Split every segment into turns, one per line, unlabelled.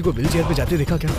को wheel chair पे जाते देखा क्या?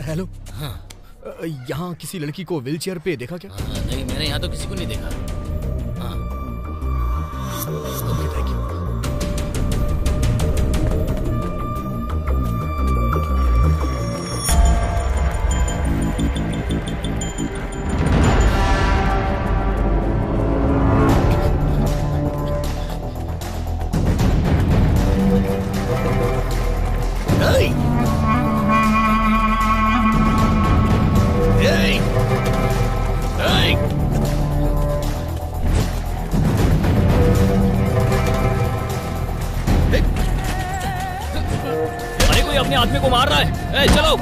हेलो।
हाँ।
यहाँ किसी लड़की को व्हील चेयर पे देखा क्या?
नहीं, मैंने यहाँ तो किसी को नहीं देखा। हाँ।
Okay, thank you.
अपने आदमी को मार रहा है। ए, चलो।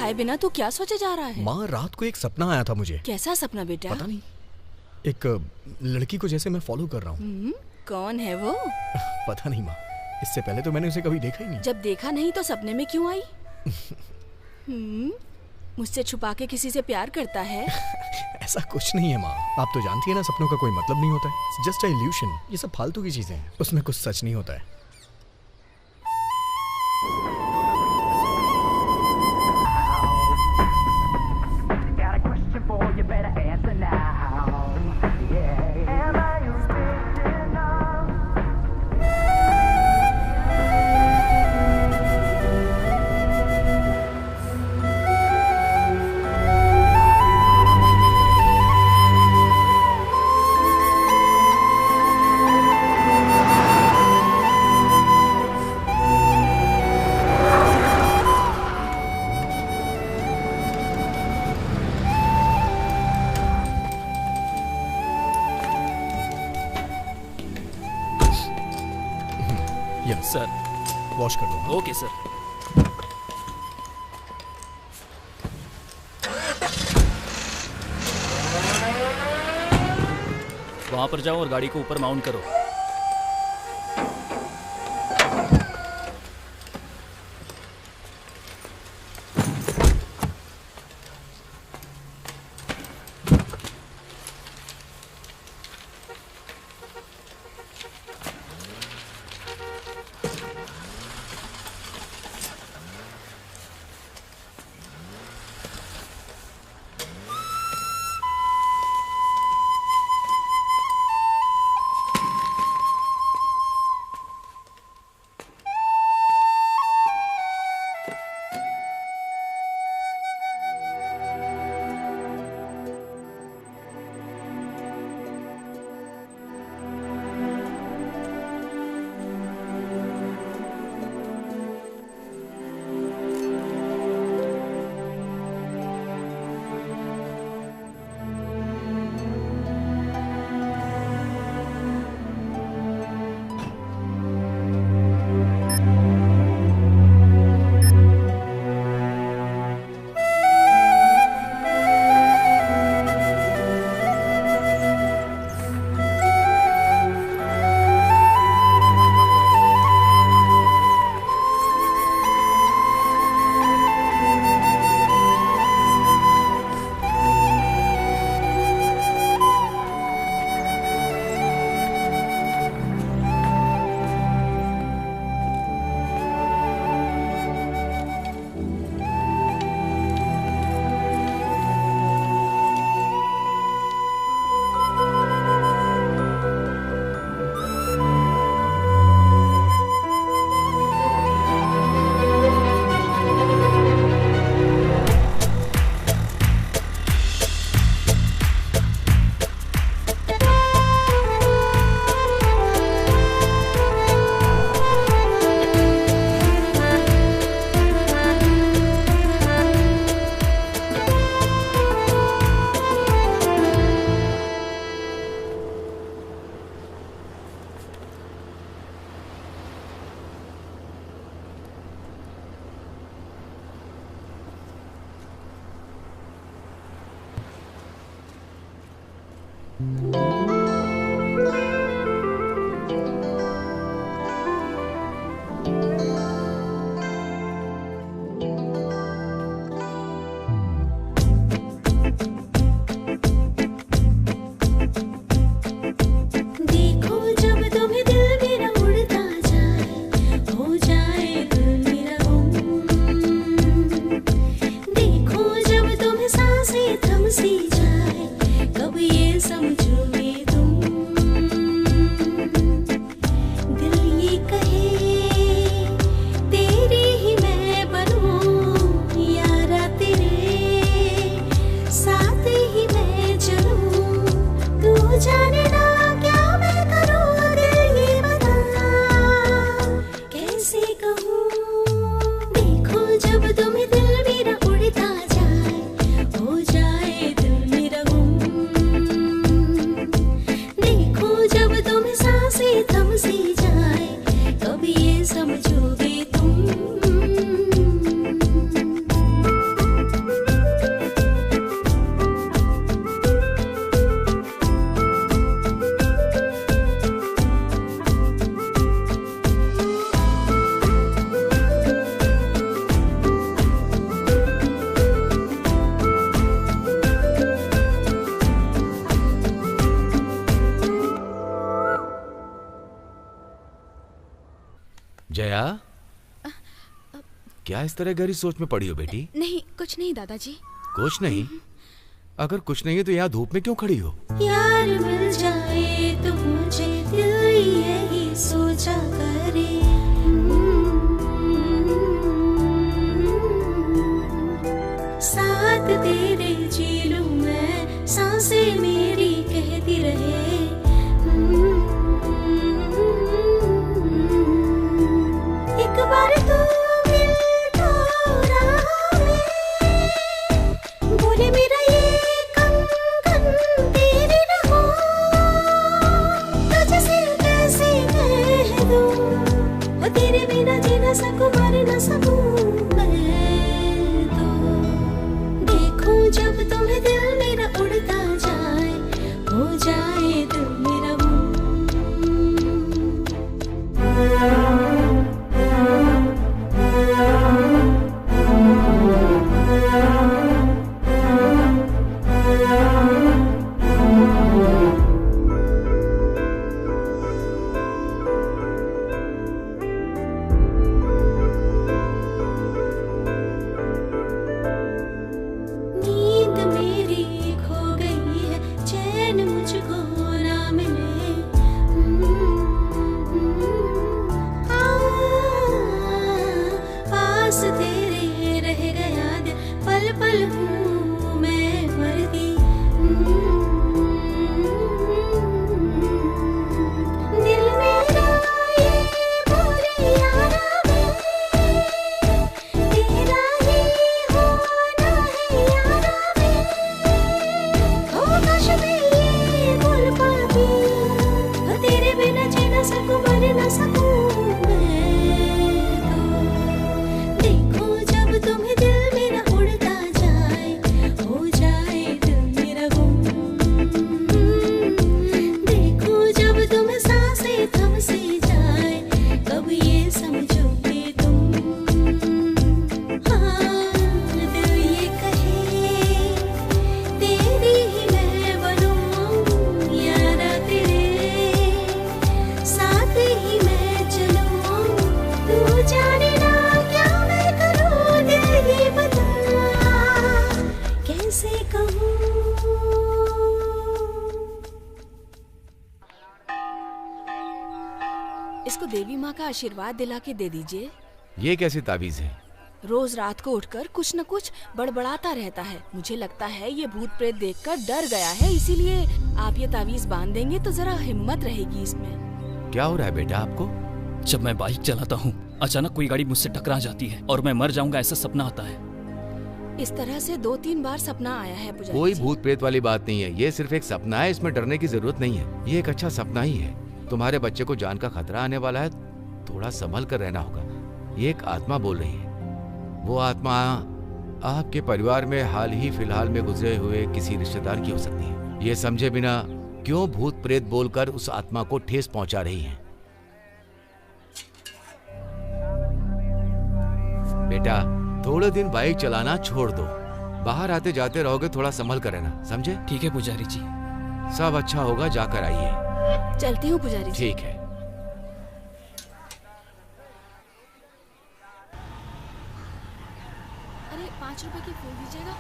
खाए बिना तू क्या सोचे जा रहा है?
माँ, रात को एक सपना आया था मुझे।
कैसा सपना बेटा?
पता नहीं, एक लड़की को जैसे मैं फॉलो कर रहा हूँ।
कौन है वो?
पता नहीं माँ, इससे पहले तो मैंने उसे कभी देखा ही नहीं।
जब देखा नहीं तो सपने में क्यों आई? मुझसे छुपा के किसी से प्यार करता है?
ऐसा कुछ नहीं है माँ, आप तो जानती है ना, सपनों का कोई मतलब नहीं होता है, जस्ट अ इल्यूशन। ये सब फालतू की चीजें हैं, उसमें कुछ सच नहीं होता है।
सर,
वॉश कर दो।
Okay sir. वहां पर जाओ और गाड़ी को ऊपर माउंट करो।
समझो जया, क्या इस तरह गहरी सोच में पड़ी हो बेटी?
नहीं, कुछ नहीं दादाजी।
कुछ नहीं? अगर कुछ नहीं है तो यहाँ धूप में क्यों खड़ी हो?
यार मिल जाए तो मुझे दिल यही सोचा करे। साथ तेरे जी लूं मैं, सांसें मेरी कहती रहे। एक बार तू मिल तो राह में, बोले मेरा ये कंगन तेरे न हो, तुझसे कैसे कह दूं, वो तेरे बिना जी न सकूं, मर न सकूं मैं तो। देखूं जब तुम्हें दिल मेरा उड़ता जाए, हो जाए दिल मेरा गुम। नींद मेरी खो गई है, चैन मुझको ना मिले। पास तेरे रह गया दिल, पल पल हूँ मैं मरती। दिल मेरा ये बुरी यारा में, तेरा ही होना है यारा में। ओ काश मैं ये भूल पाती, ओ तेरे बिना जी न सकूं, मर न सकूं मैं तो। देखो जब तुम्हें दिल मेरा उड़ता जाए, हो जाए दिल मेरा गुम। देखो जब तुम्हें सांसें थम से जाए, कब ये समझोगे तुम। हाँ दिल ये कहे तेरी ही मैं बनूं, यारा तेरे साथ ही मैं चलूं। तू जाने ना क्या मैं करूं, दिल ये बता कैसे कहूं।
इसको देवी माँ का आशीर्वाद दिला के दे दीजिए।
ये कैसी ताबीज है?
रोज रात को उठकर कुछ न कुछ बड़बड़ाता रहता है। मुझे लगता है ये भूत प्रेत देखकर डर गया है, इसीलिए आप ये तावीज बांध देंगे तो जरा हिम्मत रहेगी इसमें।
क्या हो रहा है बेटा आपको?
जब मैं बाइक चलाता हूँ अचानक कोई गाड़ी मुझसे टकरा जाती है और मैं मर जाऊंगा ऐसा सपना आता है।
इस तरह से 2-3 बार सपना आया है पुजारी
कोई
जी।
भूत प्रेत वाली बात नहीं है, ये सिर्फ एक सपना है, इसमें डरने की जरूरत नहीं है। ये एक अच्छा सपना ही है। तुम्हारे बच्चे को जान का खतरा आने वाला है, थोड़ा संभल कर रहना होगा। ये एक आत्मा बोल रही है। वो आत्मा आपके परिवार में हाल ही फिलहाल में गुजरे हुए किसी रिश्तेदार की हो सकती है। ये समझे बिना क्यों भूत प्रेत बोलकर उस आत्मा को ठेस पहुंचा रही है। बेटा थोड़े दिन बाइक चलाना छोड़ दो, बाहर आते जाते रहोगे, थोड़ा संभल कर रहना, समझे?
ठीक है पुजारी जी।
सब अच्छा होगा, जाकर आइए।
चलती हूँ पुजारी जी।
ठीक है।
अरे 5 रुपए की फूल दीजिएगा।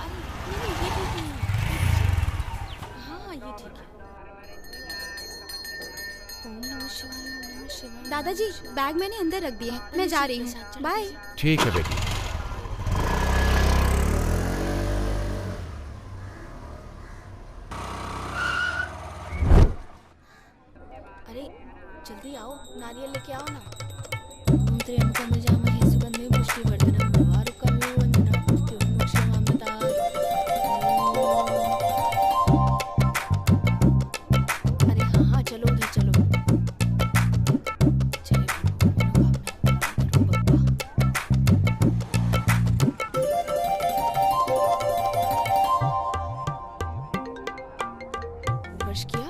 अरे नहीं ये ठीक नहीं है। हाँ ये ठीक है। ओम नमः शिवाय, ओम नमः शिवाय।
दादाजी बैग मैंने अंदर रख दिया है, मैं जा रही हूँ। बाय।
ठीक है बेटी।
अरे जल्दी आओ, नारियल लेके आओ ना। ओम त्र्यंबकं यजामहे सुगंधिं पुष्टिवर्धनम् उर्वारुकमिव वन्दनात् मृत्युं मोक्षमामृतात्। अरे हाँ चलो उधर चलो। जय मनोकामना करो बप्पा। स्पर्श किया?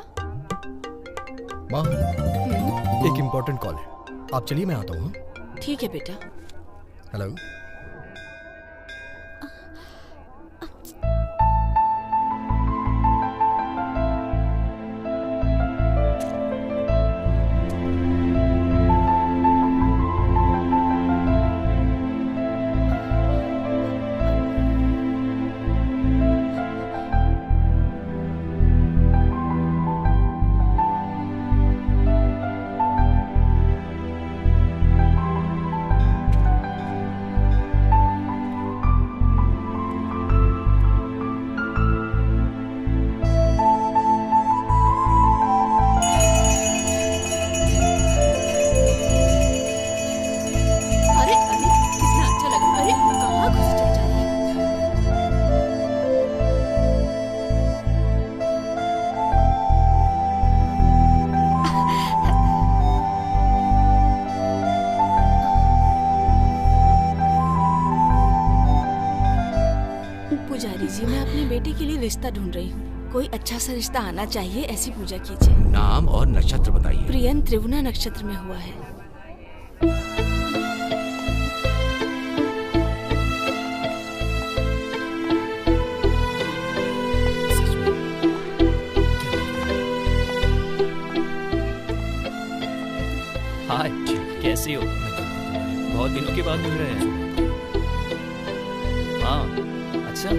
माँ एक इम्पोर्टेंट कॉल है, आप चलिए मैं आता हूँ।
ठीक है बेटा।
हेलो।
रिश्ता ढूंढ रही हूँ। कोई अच्छा सा रिश्ता आना चाहिए, ऐसी पूजा कीजिए।
नाम और नक्षत्र बताइए।
प्रियन त्रिगुणा नक्षत्र में हुआ है।
हाय, कैसे हो? बहुत दिनों के बाद मिल रहे हैं। हाँ, अच्छा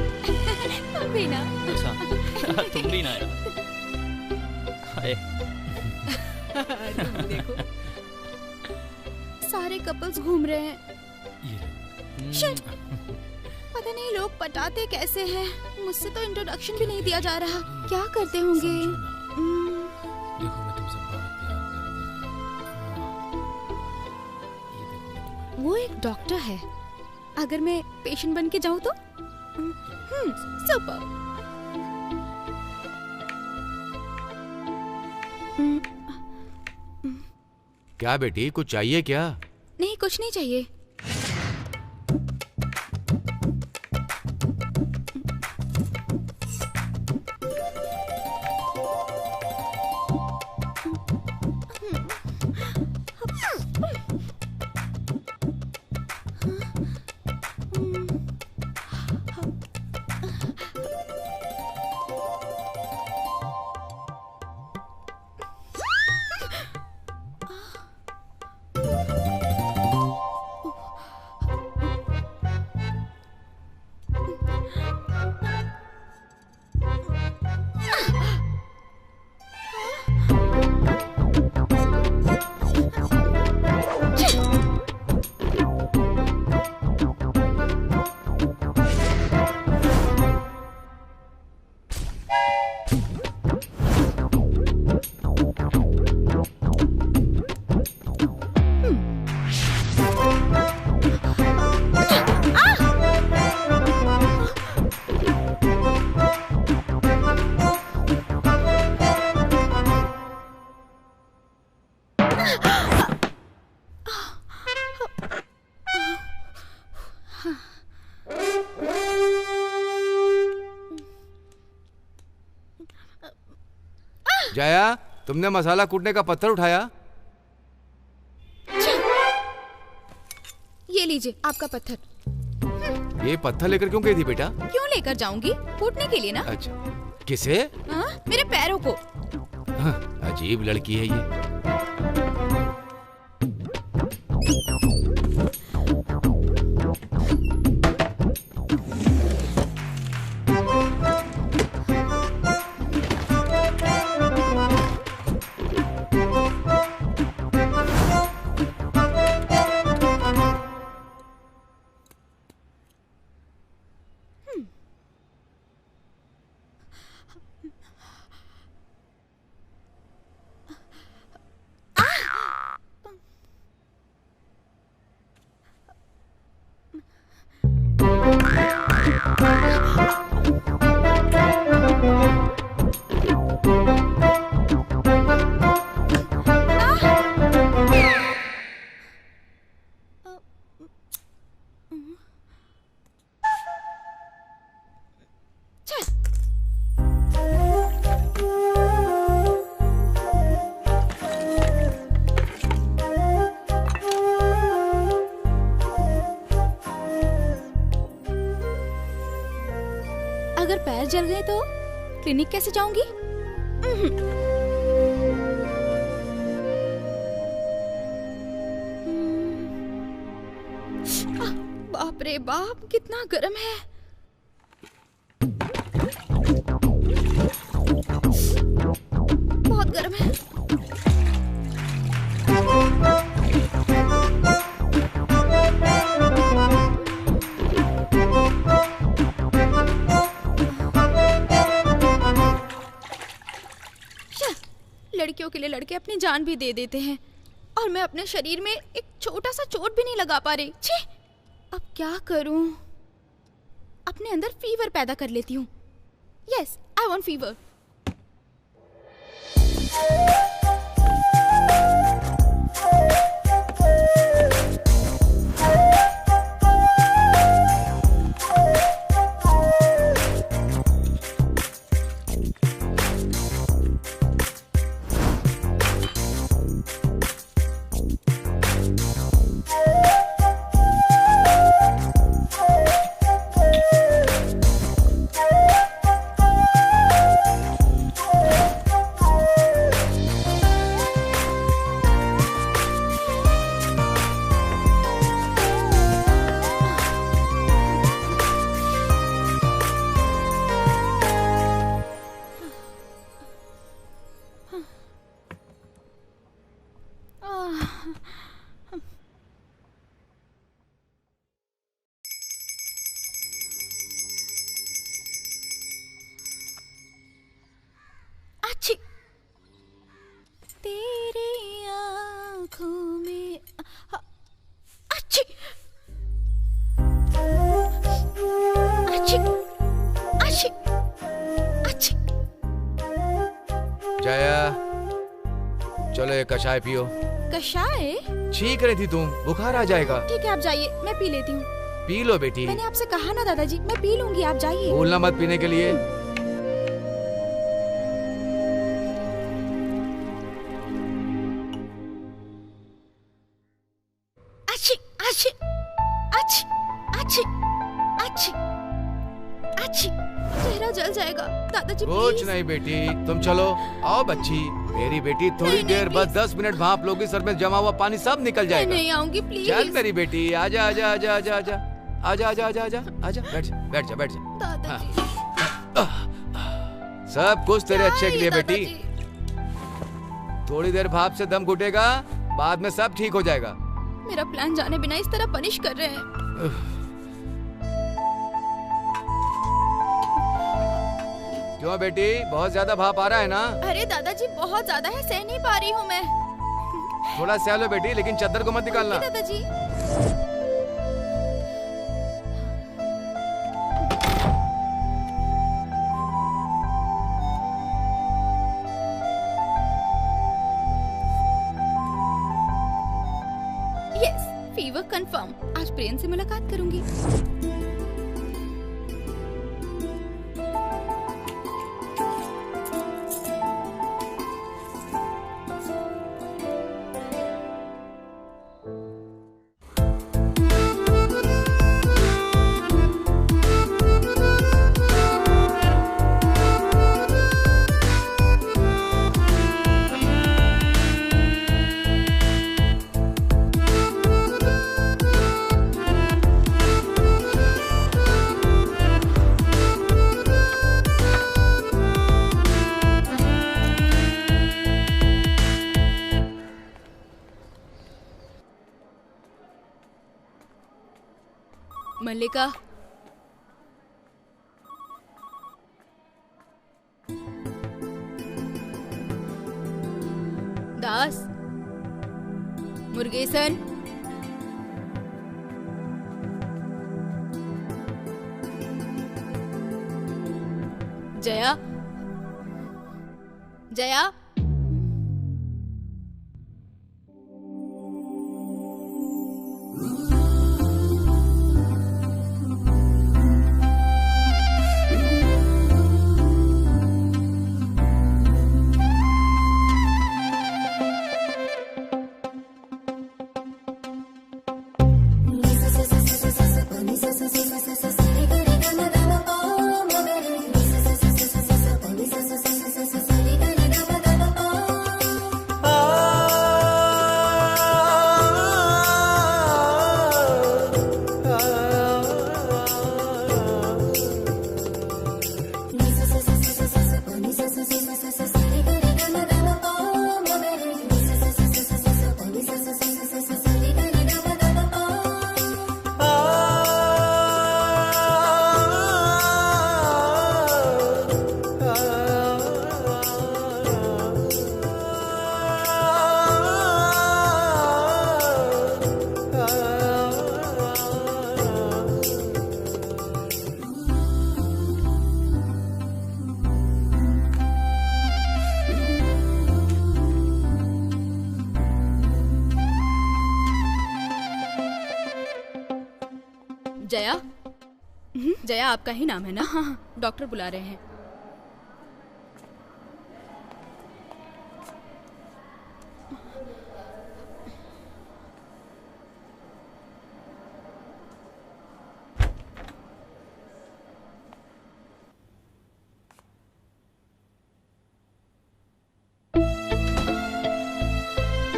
भी ना।
अच्छा तुम भी ना यार। हाय।
देखो सारे कपल्स घूम रहे हैं। शिट, पता नहीं लोग पटाते कैसे हैं। मुझसे तो इंट्रोडक्शन भी नहीं दिया जा रहा। क्या करते होंगे?
देखो मैं तुमसे बहुत प्यार करती हूँ।
वो एक डॉक्टर है। अगर मैं पेशेंट बन के जाऊँ तो सुपर।
क्या बेटी, कुछ चाहिए क्या?
नहीं, कुछ नहीं चाहिए।
जया, तुमने मसाला कूटने का पत्थर उठाया?
ये लीजिए आपका पत्थर।
ये पत्थर लेकर क्यों गई थी बेटा?
क्यों लेकर जाऊंगी? कूटने के लिए ना।
अच्छा, किसे?
मेरे पैरों को।
अजीब लड़की है ये।
अगर पैर जल गए तो क्लिनिक कैसे जाऊंगी? बाप रे बाप, कितना गर्म है। बहुत गर्म है। लड़कियों के लिए लड़के अपनी जान भी दे देते हैं और मैं अपने शरीर में एक छोटा सा चोट भी नहीं लगा पा रही। छी, अब क्या करूं? अपने अंदर फीवर पैदा कर लेती हूँ। Yes, I want fever. अच्छी तेरी आँखों में अच्छी अच्छी अच्छी अच्छी।
जया, चलो एक कषाय पियो।
कषाय?
छींक रही थी तुम, बुखार आ जाएगा।
ठीक है, आप जाइए, मैं पी लेती हूँ।
पी लो बेटी।
मैंने आपसे कहा ना दादाजी, मैं पी लूंगी, आप जाइए।
भूलना मत पीने के लिए।
अच्छी अच्छी अच्छी अच्छी अच्छी अच्छी। चेहरा जल जाएगा दादाजी।
कुछ
प्लीज।
नहीं बेटी, तुम चलो। आओ बच्ची, मेरी बेटी, थोड़ी
नहीं,
देर
नहीं,
बस
प्लीज।
10 मिनट भाप लोगी, सर में जमा हुआ पानी सब निकल
मैं
जाएगा।
नहीं आऊंगी, प्लीज।
चल मेरी बेटी, आजा आजा आजा आजा आजा आजा आजा आजा आजा आजा, बैठ जा बैठ जा बैठ जा।
दादाजी
सब कुछ तेरे अच्छे के लिए
क्या है
बेटी।
दादाजी?
थोड़ी देर भाप से दम घुटेगा, बाद में सब ठीक हो जाएगा।
मेरा प्लान जाने बिना इस तरह पनिश कर रहे हैं।
क्यों बेटी, बहुत ज्यादा भाप आ रहा है ना?
अरे दादाजी बहुत ज्यादा है, सह नहीं पा रही हूँ मैं।
थोड़ा सह लो बेटी, लेकिन चद्दर को मत निकालना।
ओके दादाजी। Yes, fever confirm. आज प्रियन से मुलाकात करूंगी। मल्लिका, दास, मुर्गेसन, जया, जया, जया, जया आपका ही नाम है ना? हाँ, डॉक्टर बुला रहे हैं।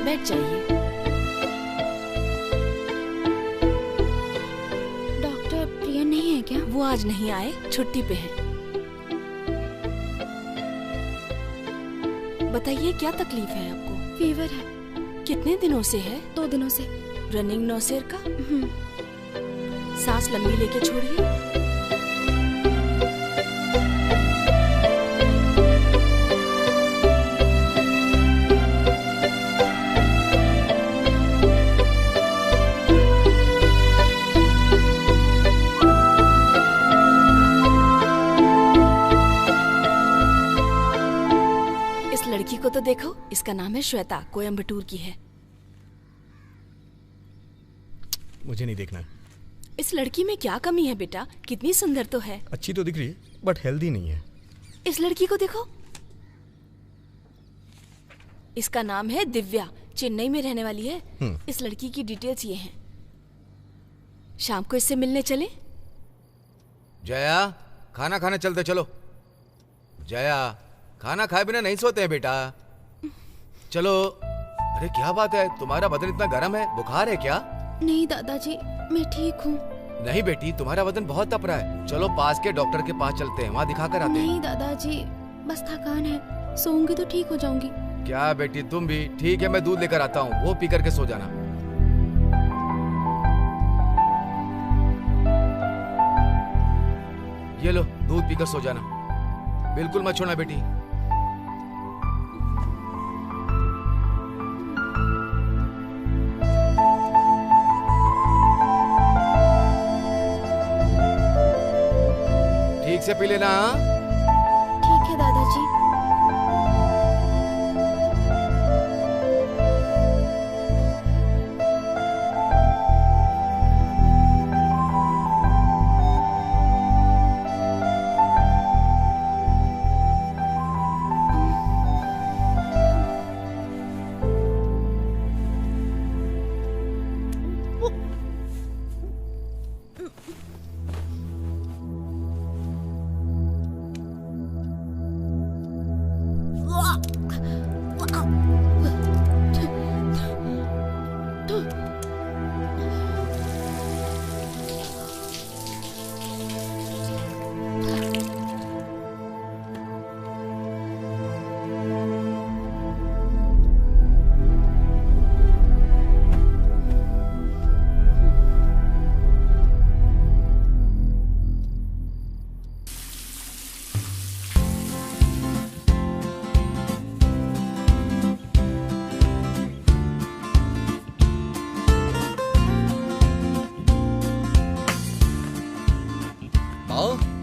बैठ जाइए। डॉक्टर प्रियन नहीं है क्या?
वो आज नहीं आए, छुट्टी पे है। बताइए क्या तकलीफ है आपको?
फीवर है।
कितने दिनों से है?
2 दिनों से।
रनिंग नौसेर का? सांस लंबी लेके छोड़िए। इस लड़की को तो देखो, इसका नाम है श्वेता, कोयम्बटूर की है।
मुझे नहीं देखना।
इस लड़की में क्या कमी है बेटा? कितनी सुंदर तो है।
अच्छी तो दिख रही है बट हेल्दी नहीं है।
इस लड़की को देखो, इसका नाम है दिव्या, चेन्नई में रहने वाली है। इस लड़की की डिटेल्स ये हैं। शाम को इससे मिलने चले?
जया, खाना खाने चलते चलो। जया, खाना खाए बिना नहीं सोते हैं बेटा। चलो। अरे क्या बात है, तुम्हारा बदन इतना गर्म है, बुखार है क्या?
नहीं दादाजी, मैं ठीक हूँ।
नहीं बेटी, तुम्हारा बदन बहुत तप रहा है। चलो पास के डॉक्टर के पास चलते हैं, वहाँ दिखा कर आते हैं।
नहीं दादाजी, बस थकान है, सोऊंगी तो ठीक हो जाऊंगी।
क्या बेटी तुम भी? ठीक है, मैं दूध लेकर आता हूँ, वो पी करके सो जाना। ये लो, दूध पीकर सो जाना, बिल्कुल मत छोड़ना बेटी। ठीक से पी लेना। हाँ?
ठीक है दादाजी।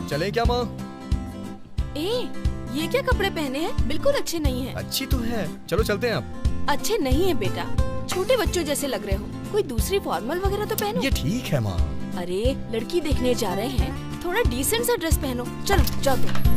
चले क्या माँ?
ये क्या कपड़े पहने हैं? बिल्कुल अच्छे नहीं है।
अच्छी तो है, चलो चलते हैं अब।
अच्छे नहीं है बेटा, छोटे बच्चों जैसे लग रहे हो। कोई दूसरी फॉर्मल वगैरह तो पहनो।
ये ठीक है माँ।
अरे लड़की देखने जा रहे हैं, थोड़ा डिसेंट सा ड्रेस पहनो। चलो जाओ तुम।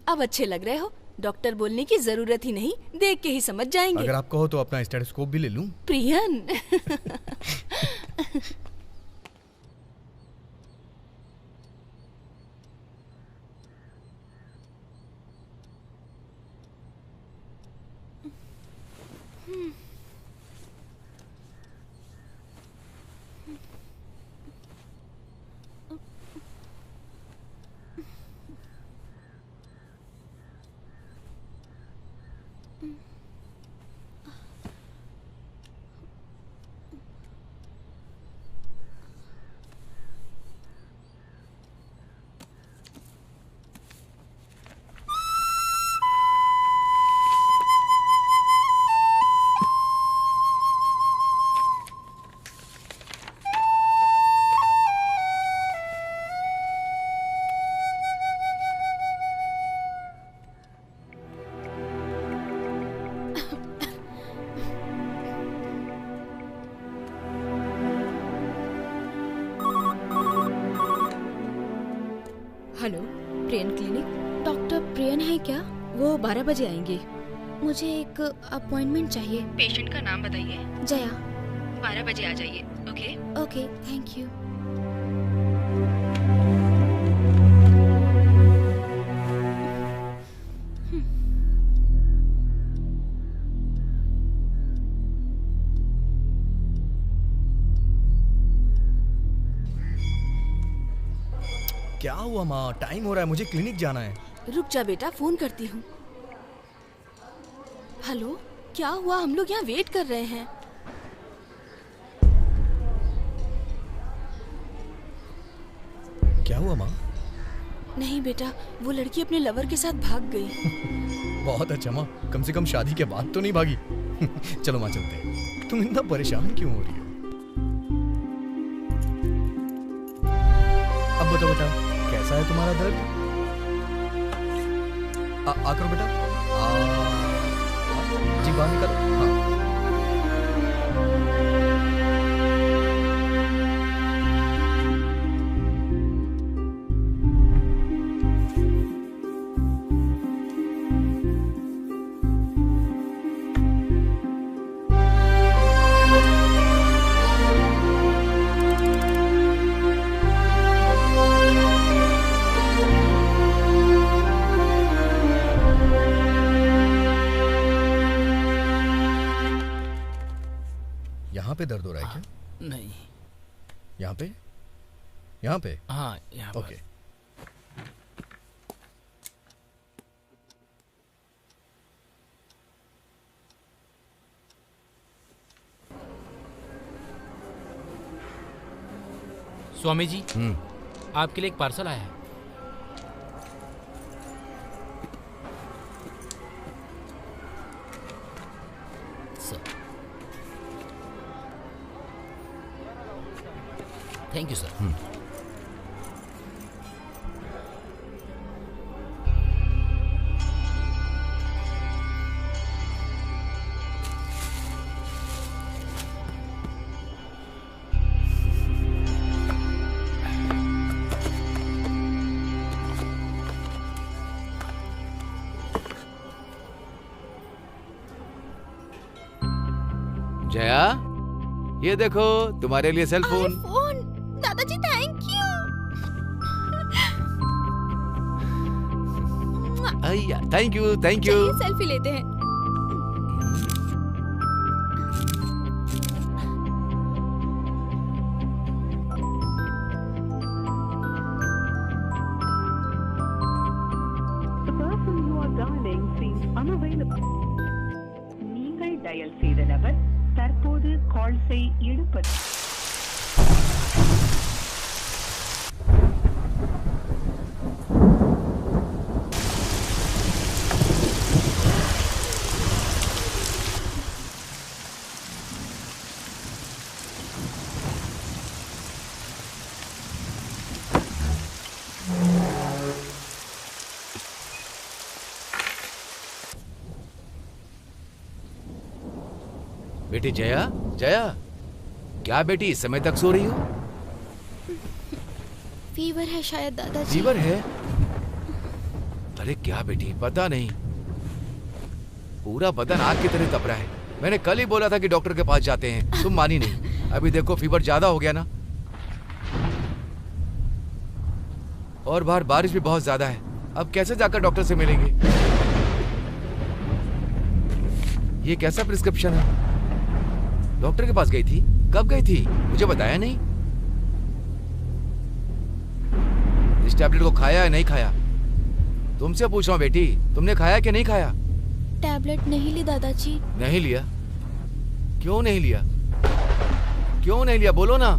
अब अच्छे लग रहे हो। डॉक्टर बोलने की जरूरत ही नहीं, देख के ही समझ जाएंगे।
अगर आप कहो तो अपना स्टेथोस्कोप भी ले लूं?
Prion.
Hello, prion clinic.
Doctor prion है क्या?
वो 12 बजे आएंगे।
मुझे एक अपॉइंटमेंट चाहिए।
पेशेंट का नाम बताइए।
जया।
12 बजे आ जाइए। ओके?
Okay, thank you.
क्या हुआ माँ? टाइम हो रहा है, मुझे क्लिनिक जाना है।
रुक जा बेटा, फोन करती हूँ। हेलो, क्या हुआ? हम लोग यहाँ वेट कर रहे हैं।
क्या हुआ माँ?
नहीं बेटा, वो लड़की अपने लवर के साथ भाग गई।
बहुत अच्छा माँ, कम से कम शादी के बाद तो नहीं भागी। चलो माँ चलते हैं। तुम इतना परेशान क्यों हो रही हो? अब बताओ बेटा, कैसा है तुम्हारा दर्द? आ करो बेटा। जी बाहर निकलो। हाँ। यहाँ पे दर्द हो रहा है क्या?
नहीं।
यहाँ पे? यहाँ पे?
हाँ, यहाँ पर।
ओके।
स्वामी जी, आपके लिए एक पार्सल आया है। Thank you sir.
जया, ये देखो तुम्हारे लिए सेल फोन।
फोन दादाजी, थैंक यू।
अय्या, थैंक यू थैंक यू।
चलिए सेल्फी लेते हैं।
The person you are dialing seems unavailable. நீங்கள் டயல் செய்த நபர் தற்போது கால்ஸை எடுப்பது.
बेटी जया, जया, क्या बेटी इस समय तक सो रही हो?
फीवर है शायद दादाजी।
फीवर है? अरे क्या बेटी, पता नहीं, पूरा बदन आग की तरह तप रहा है। मैंने कल ही बोला था कि डॉक्टर के पास जाते हैं, तुम मानी नहीं। अभी देखो फीवर ज्यादा हो गया ना, और बाहर बारिश भी बहुत ज्यादा है। अब कैसे जाकर डॉक्टर से मिलेंगे? ये कैसा प्रिस्क्रिप्शन है? डॉक्टर के पास गई थी? कब गई थी? मुझे बताया नहीं। इस टैबलेट को खाया या नहीं खाया? तुमसे पूछ रहा हूँ बेटी, तुमने खाया कि नहीं खाया?
टैबलेट नहीं ली दादाजी।
नहीं लिया? क्यों नहीं लिया? क्यों नहीं लिया, बोलो ना।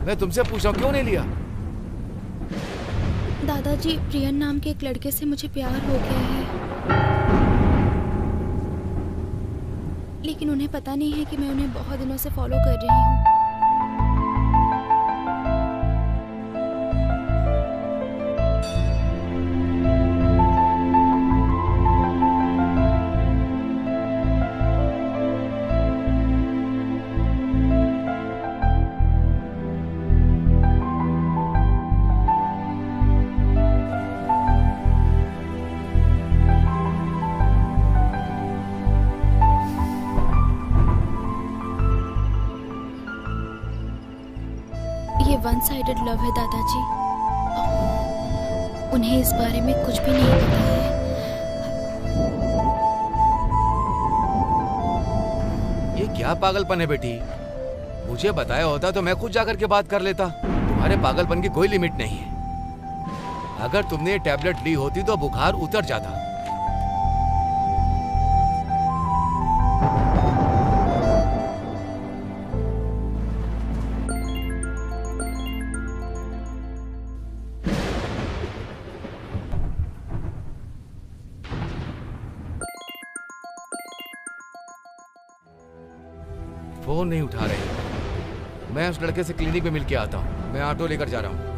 मैं तुमसे पूछ रहा हूँ, क्यों नहीं लिया?
दादाजी, प्रियन नाम के एक लड़के से मुझे प्यार हो गया है, लेकिन उन्हें पता नहीं है कि मैं उन्हें बहुत दिनों से फॉलो कर रही हूँ। ये वन साइडेड लव है दादाजी। उन्हें इस बारे में कुछ भी नहीं पता है।
ये क्या पागलपन है बेटी? मुझे बताया होता तो मैं खुद जाकर के बात कर लेता। अरे पागलपन की कोई लिमिट नहीं है। अगर तुमने ये टैबलेट ली होती तो बुखार उतर जाता। फोन नहीं उठा रहे। मैं उस लड़के से क्लिनिक में मिल के आता हूँ। मैं ऑटो लेकर जा रहा हूँ।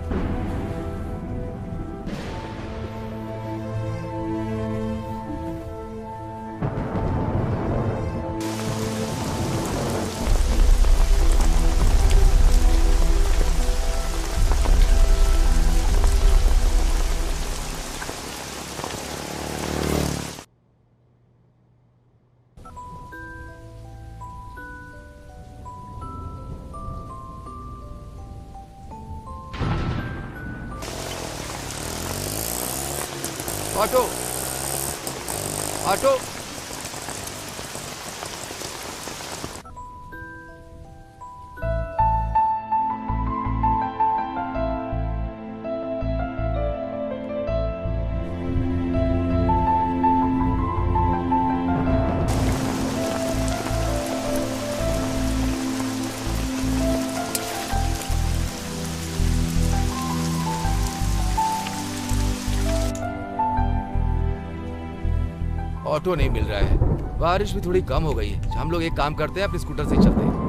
Auto, auto. ऑटो नहीं मिल रहा है। बारिश भी थोड़ी कम हो गई है। हम लोग एक काम करते हैं, अपने स्कूटर से ही चलते हैं।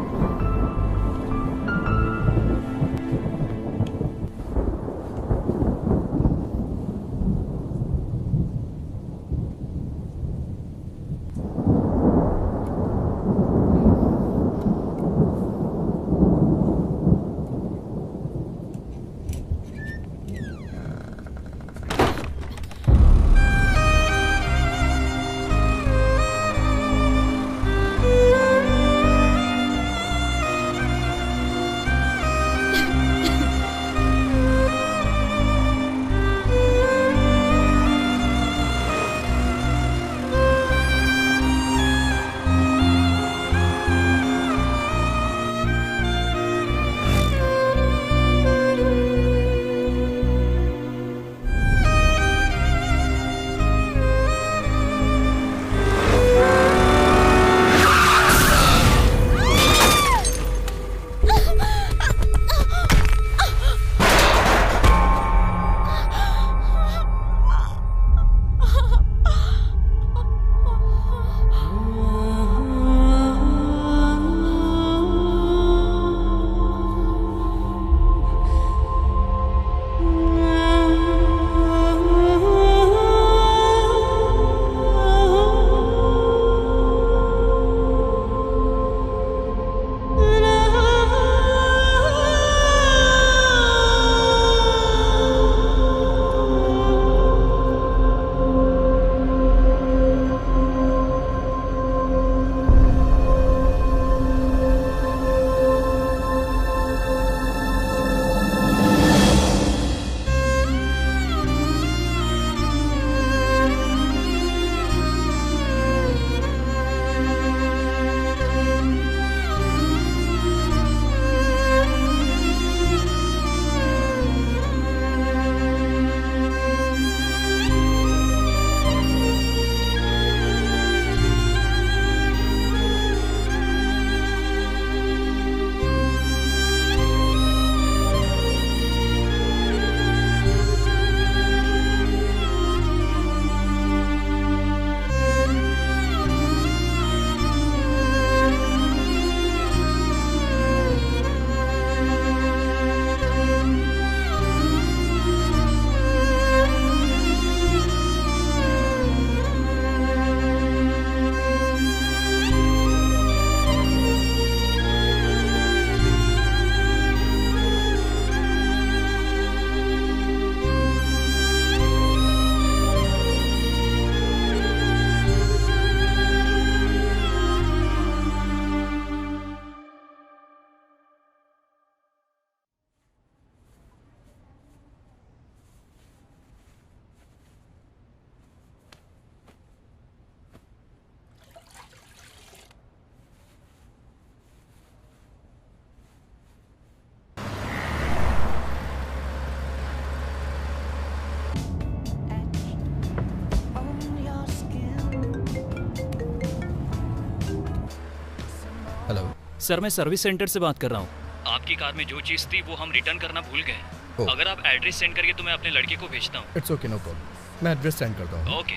हेलो
सर मैं सर्विस सेंटर से बात कर रहा हूँ। आपकी कार में जो चीज़ थी वो हम रिटर्न करना भूल गए। अगर आप एड्रेस सेंड करिए तो मैं अपने लड़के को भेजता हूँ।
इट्स ओके, नो प्रॉब्लम, मैं एड्रेस सेंड करता हूँ।
Okay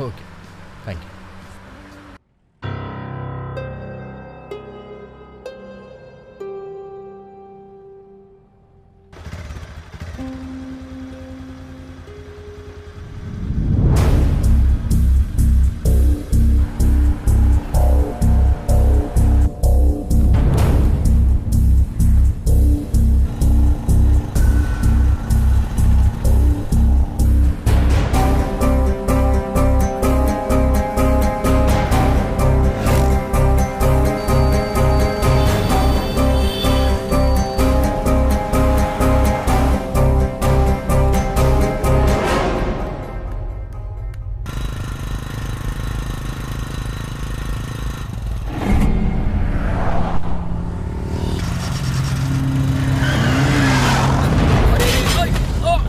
okay, thank you.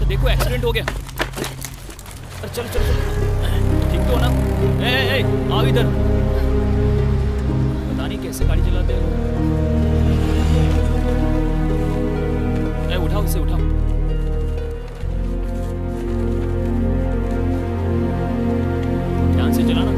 देखो एक्सीडेंट हो गया। अरे चलो चलो चलो, ठीक तो हो ना? ए, आओ इधर। पता नहीं कैसे गाड़ी चलाते हैं। उठाओ इसे, उठाओ। ध्यान से चलाना।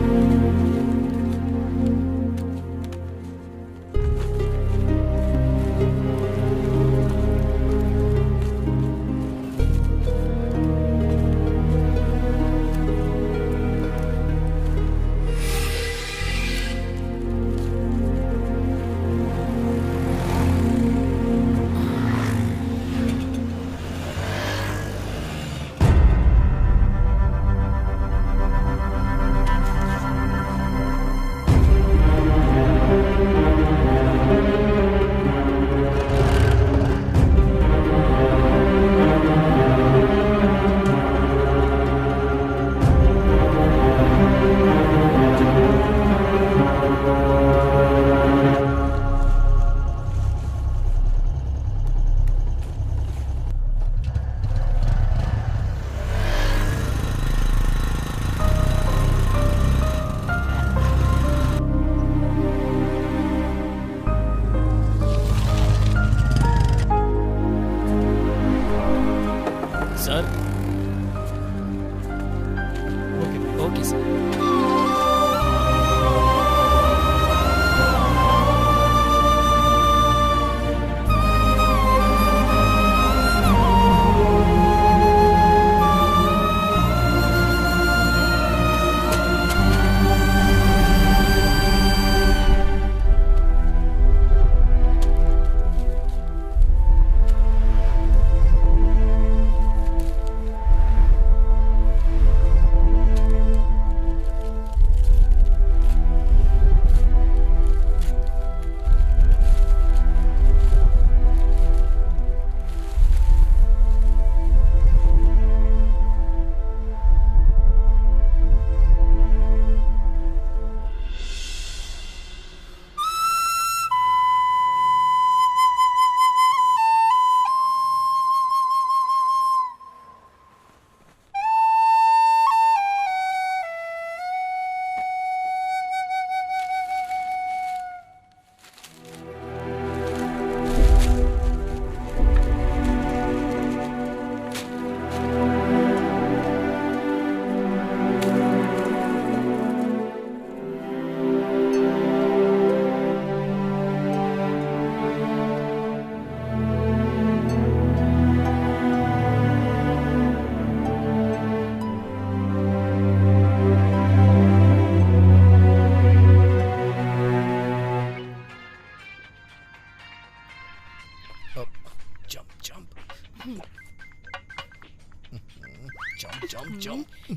Sir okay sir.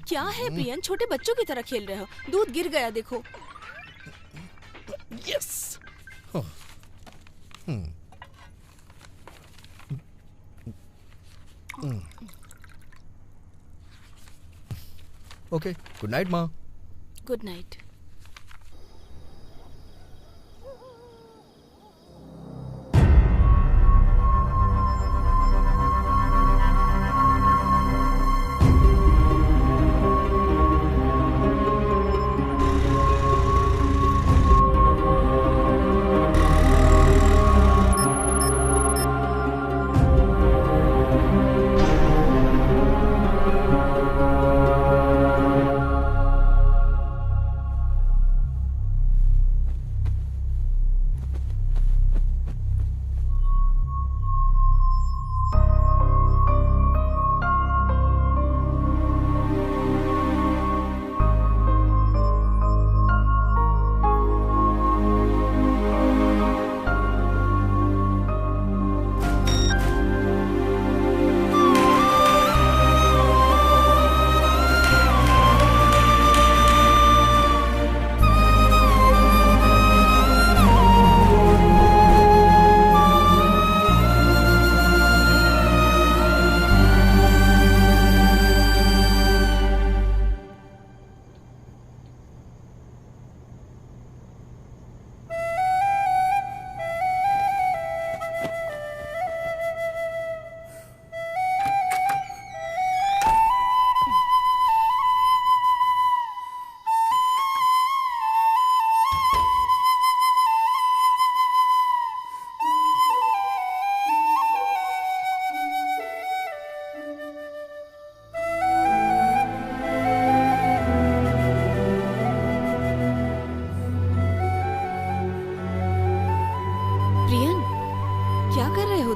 क्या है प्रियन, छोटे बच्चों की तरह खेल रहे हो? दूध गिर गया देखो।
यस। ओके, गुड नाइट माँ।
Good night.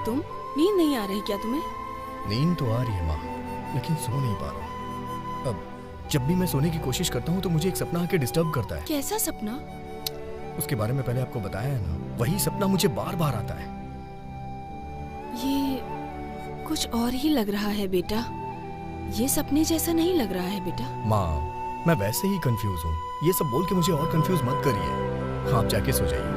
तुम? नींद नहीं आ रही क्या तुम्हें?
नींद तो आ रही है माँ, लेकिन सो नहीं पा रहा हूँ। अब जब भी मैं सोने की कोशिश करता हूँ तो मुझे एक सपना आके डिस्टर्ब करता है।
कैसा सपना?
उसके बारे में पहले आपको बताया है ना, वही सपना मुझे बार बार आता है।
ये कुछ और ही लग रहा है बेटा, ये सपने जैसा नहीं लग रहा है बेटा।
माँ, मैं वैसे ही कंफ्यूज हूँ, ये सब बोल के मुझे और कंफ्यूज मत करिए। आप जाके सो जाइए।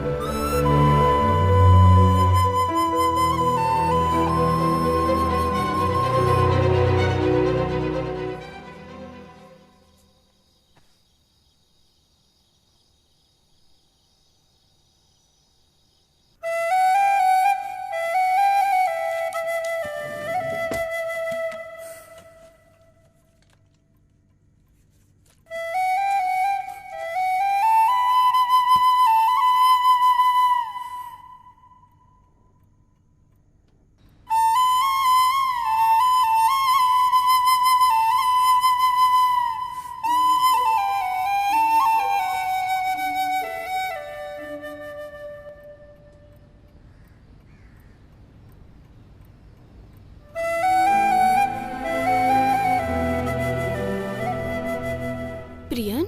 प्रियन,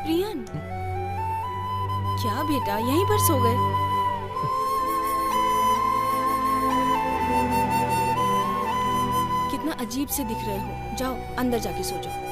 प्रियन, क्या बेटा यहीं पर सो गए? कितना अजीब से दिख रहे हो, जाओ अंदर जाके सो जाओ।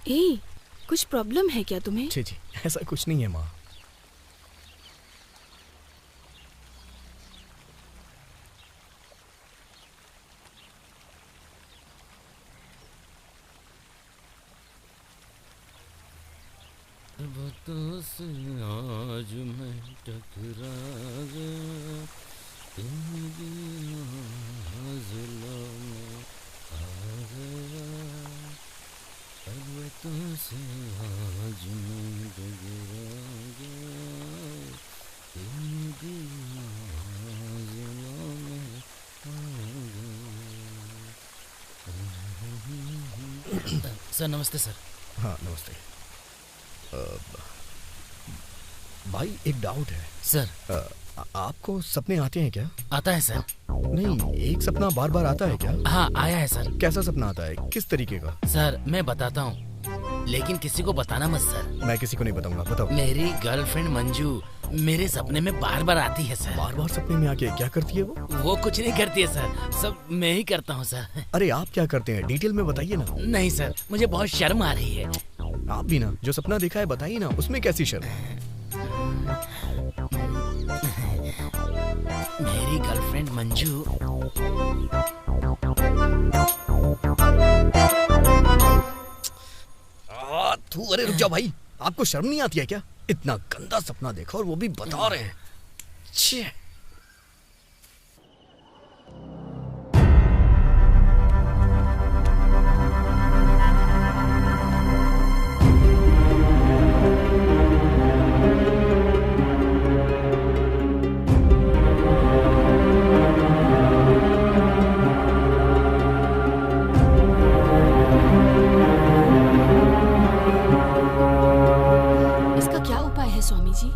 ए, कुछ प्रॉब्लम है क्या तुम्हें?
जी जी, ऐसा कुछ नहीं है माँ।
से आज मैं टकरा गया, तेरी आज़िलों में आ गया, पर्वतों से आज मैं टकरा गया, तेरी आज़िलों में आ गया। सर नमस्ते सर।
हाँ नमस्ते। भाई एक डाउट है
सर।
आपको सपने आते हैं क्या?
आता है सर।
नहीं, एक सपना बार बार आता है क्या?
हाँ आया है सर।
कैसा सपना आता है, किस तरीके का?
सर मैं बताता हूँ, लेकिन किसी को बताना मत सर।
मैं किसी को नहीं बताऊंगा, बताओ।
मेरी गर्लफ्रेंड मंजू मेरे सपने में बार बार आती है सर।
बार बार सपने में आके क्या करती है वो?
वो कुछ नहीं करती है सर, सब मैं ही करता हूँ सर।
अरे आप क्या करते हैं, डिटेल में बताइए ना।
नहीं सर, मुझे बहुत शर्म आ रही है।
आप भी ना, जो सपना देखा है बताइए ना, उसमें कैसी शर्म?
मेरी गर्लफ्रेंड मंजू
अरे रुक जाओ भाई, आपको शर्म नहीं आती है क्या? इतना गंदा सपना देखा और वो भी बता रहे हैं। छे।
स्वामी जी,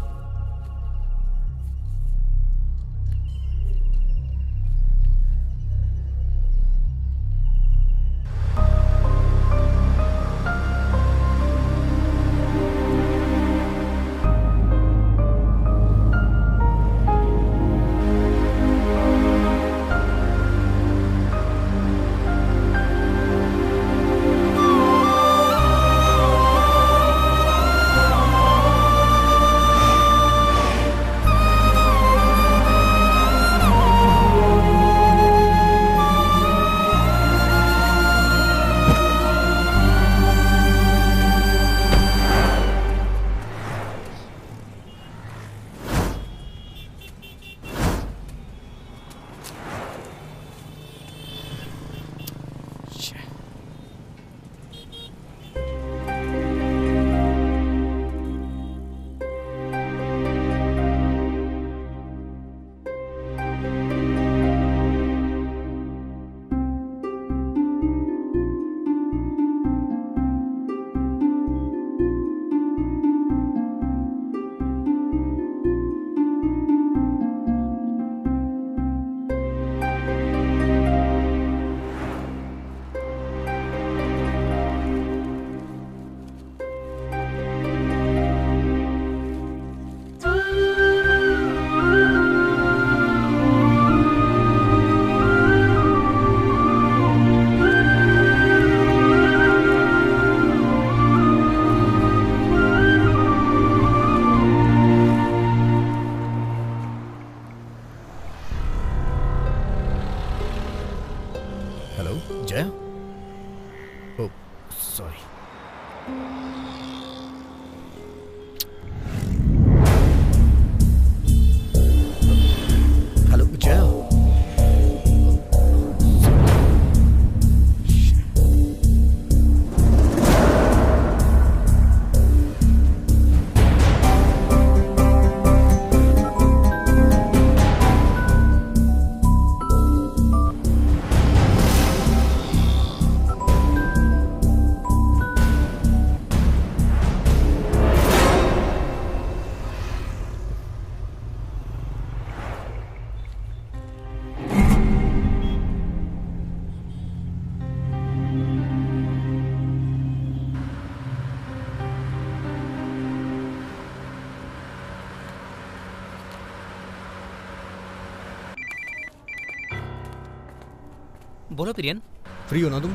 बोलो प्रियन।
फ्री हो ना तुम?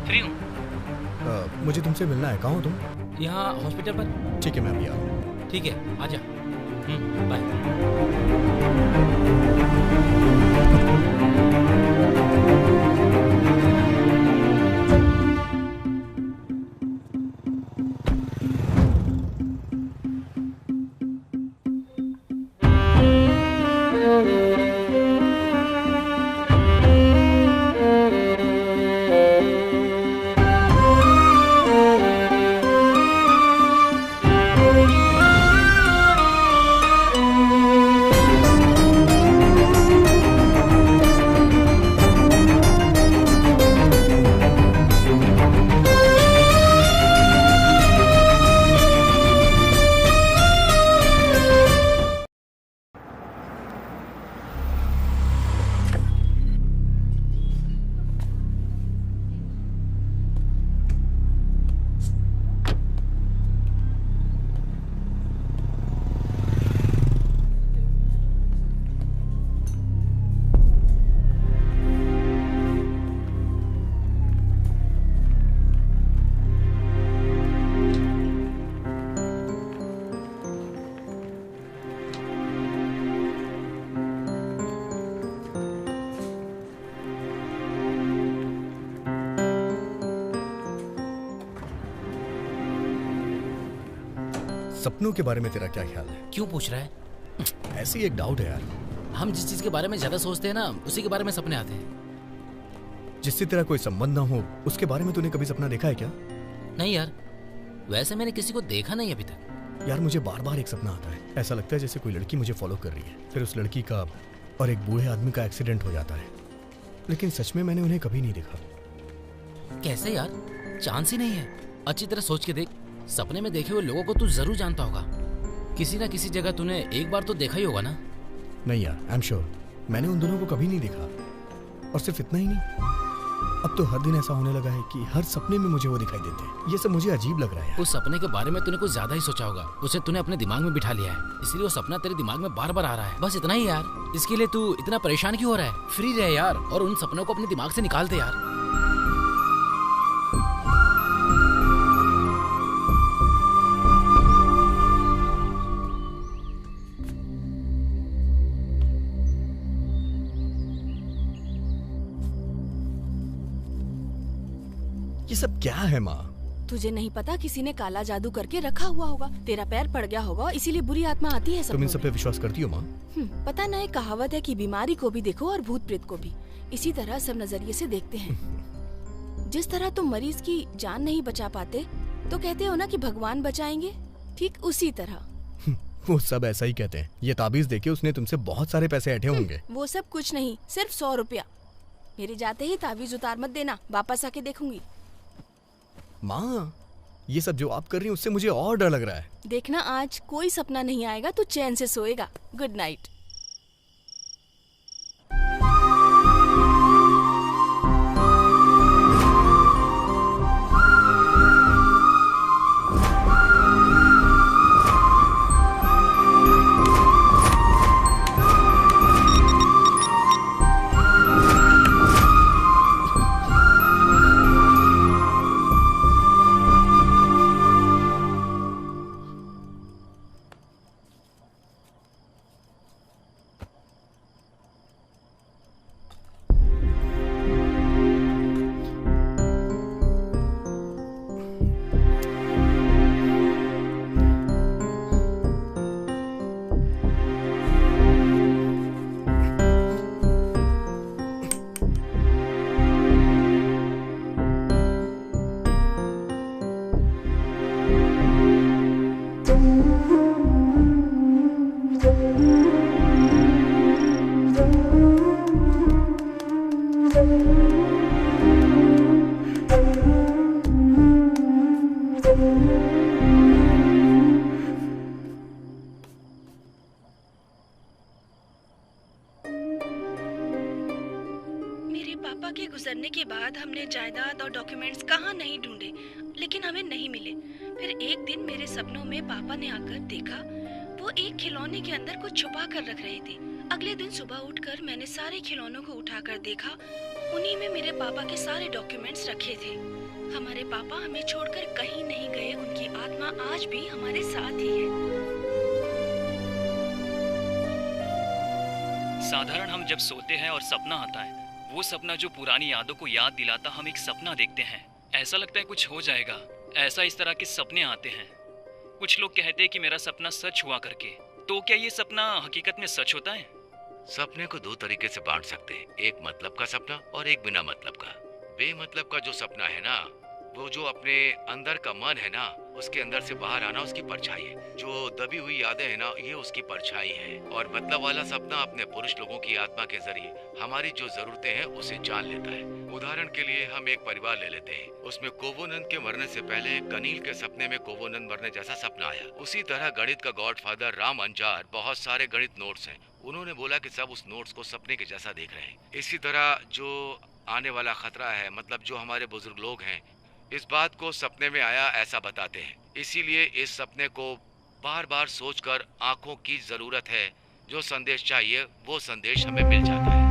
फ्री हूँ।
मुझे तुमसे मिलना है, कहाँ हो तुम?
यहाँ हॉस्पिटल पर।
ठीक है, मैं अभी आ रहा हूँ।
ठीक है, आजा। बाय।
सपनों के बारे में तेरा क्या ख्याल है?
क्यों पूछ रहा है?
ऐसी एक डाउट है यार।
हम जिस चीज के बारे में ज्यादा सोचते हैं ना, उसी के बारे में सपने आते हैं।
जिससे तेरा कोई संबंध ना हो, उसके बारे में तूने कभी सपना देखा है क्या?
नहीं यार, वैसे मैंने किसी को देखा नहीं अभी तक।
यार मुझे बार बार एक सपना आता है, ऐसा लगता है जैसे कोई लड़की मुझे फॉलो कर रही है, फिर उस लड़की का और एक बूढ़े आदमी का एक्सीडेंट हो जाता है, लेकिन सच में मैंने उन्हें कभी नहीं देखा।
कैसे यार? चांस ही नहीं है। अच्छी तरह सोच के देख, सपने में देखे हुए लोगों को तू जरूर जानता होगा। किसी ना किसी जगह तूने एक बार तो देखा ही होगा ना?
नहीं यार, आई एम श्योर मैंने उन दोनों को कभी नहीं देखा। और सिर्फ इतना ही नहीं, अब तो हर दिन ऐसा होने लगा है कि हर सपने में मुझे वो दिखाई देते हैं। ये सब मुझे अजीब लग रहा है।
उस सपने के बारे में तूने कुछ ज्यादा ही सोचा होगा, उसे तूने अपने दिमाग में बिठा लिया है, इसलिए वो सपना तेरे दिमाग में बार बार आ रहा है। बस इतना ही यार। इसके लिए तू इतना परेशान क्यों हो रहा है? फ्री रहे यार और उन सपनों को अपने दिमाग से निकाल दे यार।
ये सब क्या है माँ?
तुझे नहीं पता, किसी ने काला जादू करके रखा हुआ होगा। तेरा पैर पड़ गया होगा, इसीलिए बुरी आत्मा आती है।
तुम इन सब पे विश्वास करती हो माँ?
पता ना, एक कहावत है कि बीमारी को भी देखो और भूत प्रेत को भी। इसी तरह सब नजरिए से देखते हैं। जिस तरह तुम मरीज की जान नहीं बचा पाते तो कहते हो ना कि भगवान बचाएंगे, ठीक उसी तरह।
वो सब ऐसा ही कहते हैं। ये ताबीज देके उसने तुमसे बहुत सारे पैसे ऐंठे होंगे।
वो सब कुछ नहीं, सिर्फ 100 रुपया। मेरे जाते ही ताबीज उतार मत देना, वापस आके देखूंगी।
माँ, ये सब जो आप कर रही हैं उससे मुझे और डर लग रहा है।
देखना, आज कोई सपना नहीं आएगा, तू चैन से सोएगा। Good night. पापा के गुजरने के बाद हमने जायदाद और डॉक्यूमेंट्स कहाँ नहीं ढूंढे, लेकिन हमें नहीं मिले। फिर एक दिन मेरे सपनों में पापा ने आकर देखा, वो एक खिलौने के अंदर कुछ छुपा कर रख रहे थे। अगले दिन सुबह उठकर मैंने सारे खिलौनों को उठाकर देखा उन्हीं में मेरे पापा के सारे डॉक्यूमेंट्स रखे थे। हमारे पापा हमें छोड़कर कहीं नहीं गए, उनकी आत्मा आज भी हमारे साथ ही है।
साधारण हम जब सोते हैं और सपना आता है, वो सपना जो पुरानी यादों को याद दिलाता, हम एक सपना देखते हैं, ऐसा लगता है कुछ हो जाएगा। ऐसा इस तरह के सपने आते हैं। कुछ लोग कहते हैं कि मेरा सपना सच हुआ करके। तो क्या ये सपना हकीकत में सच होता है?
सपने को दो तरीके से बांट सकते हैं, एक मतलब का सपना और एक बिना मतलब का। बेमतलब का जो सपना है ना, वो जो अपने अंदर का मन है ना, उसके अंदर से बाहर आना उसकी परछाई है। जो दबी हुई यादें है ना, ये उसकी परछाई है। और मतलब वाला सपना अपने पुरुष लोगों की आत्मा के जरिए हमारी जो जरूरतें हैं उसे जान लेता है। उदाहरण के लिए हम एक परिवार ले लेते हैं, उसमें कोवोनंद के मरने से पहले कनील के सपने में कोवोनंद मरने जैसा सपना आया। उसी तरह गणित का गॉडफादर राम अंजार, बहुत सारे गणित नोट्स हैं, उन्होंने बोला कि सब उस नोट्स को सपने के जैसा देख रहे हैं। इसी तरह जो आने वाला खतरा है, मतलब जो हमारे बुजुर्ग लोग हैं, इस बात को सपने में आया ऐसा बताते हैं। इसीलिए इस सपने को बार बार सोचकर आंखों की जरूरत है। जो संदेश चाहिए वो संदेश हमें मिल जाता है।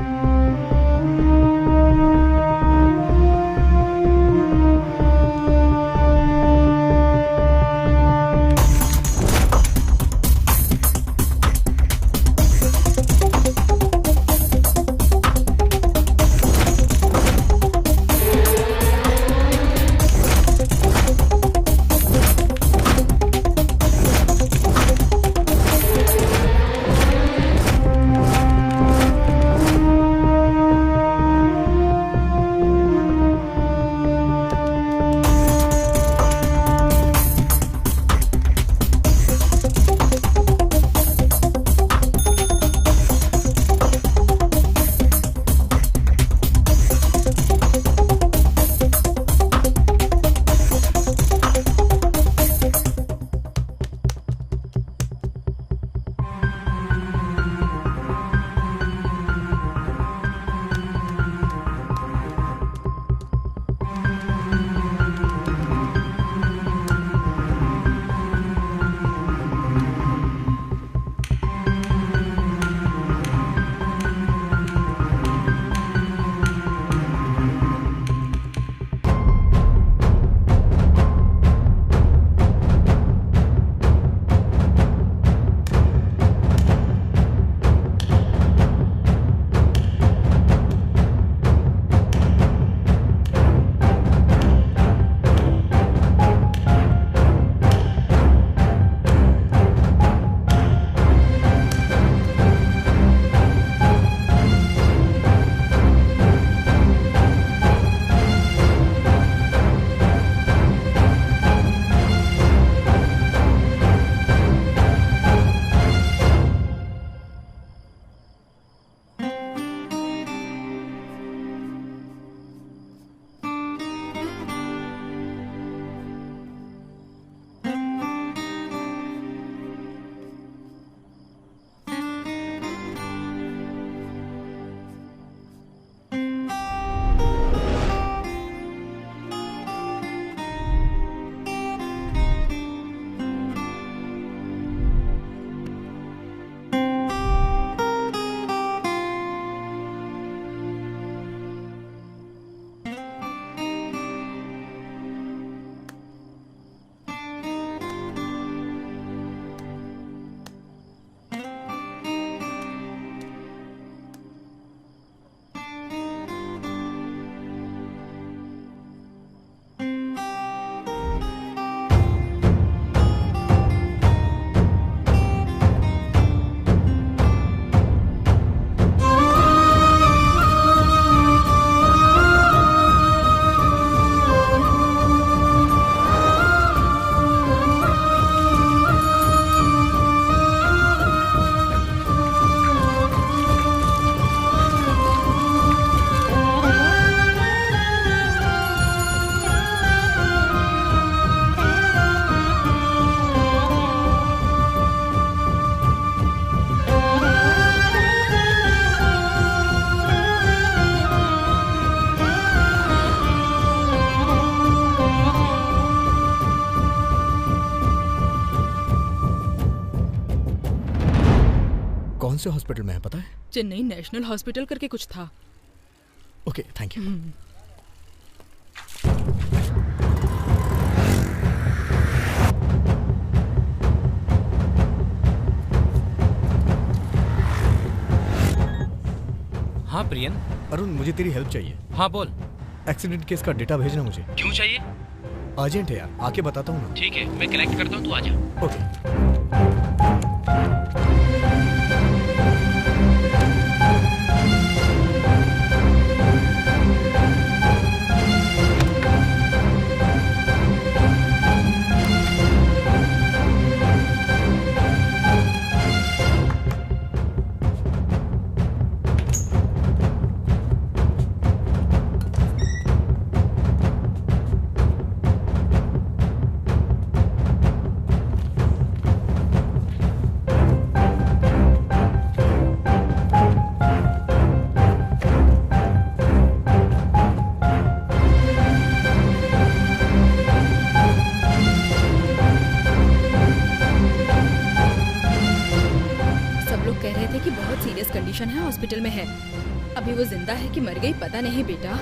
कौन से हॉस्पिटल में है पता है?
चेन्नई नेशनल हॉस्पिटल करके कुछ था।
Okay, thank you.
हाँ प्रियन।
अरुण, मुझे तेरी हेल्प चाहिए।
हाँ बोल।
एक्सीडेंट केस का डेटा भेजना मुझे।
क्यों चाहिए?
अर्जेंट है यार, आके बताता हूँ ना।
ठीक है, मैं कनेक्ट करता हूँ, तू आ जा।
ओके।
कंडीशन है, हॉस्पिटल में है। अभी वो जिंदा है कि मर गई पता नहीं बेटा।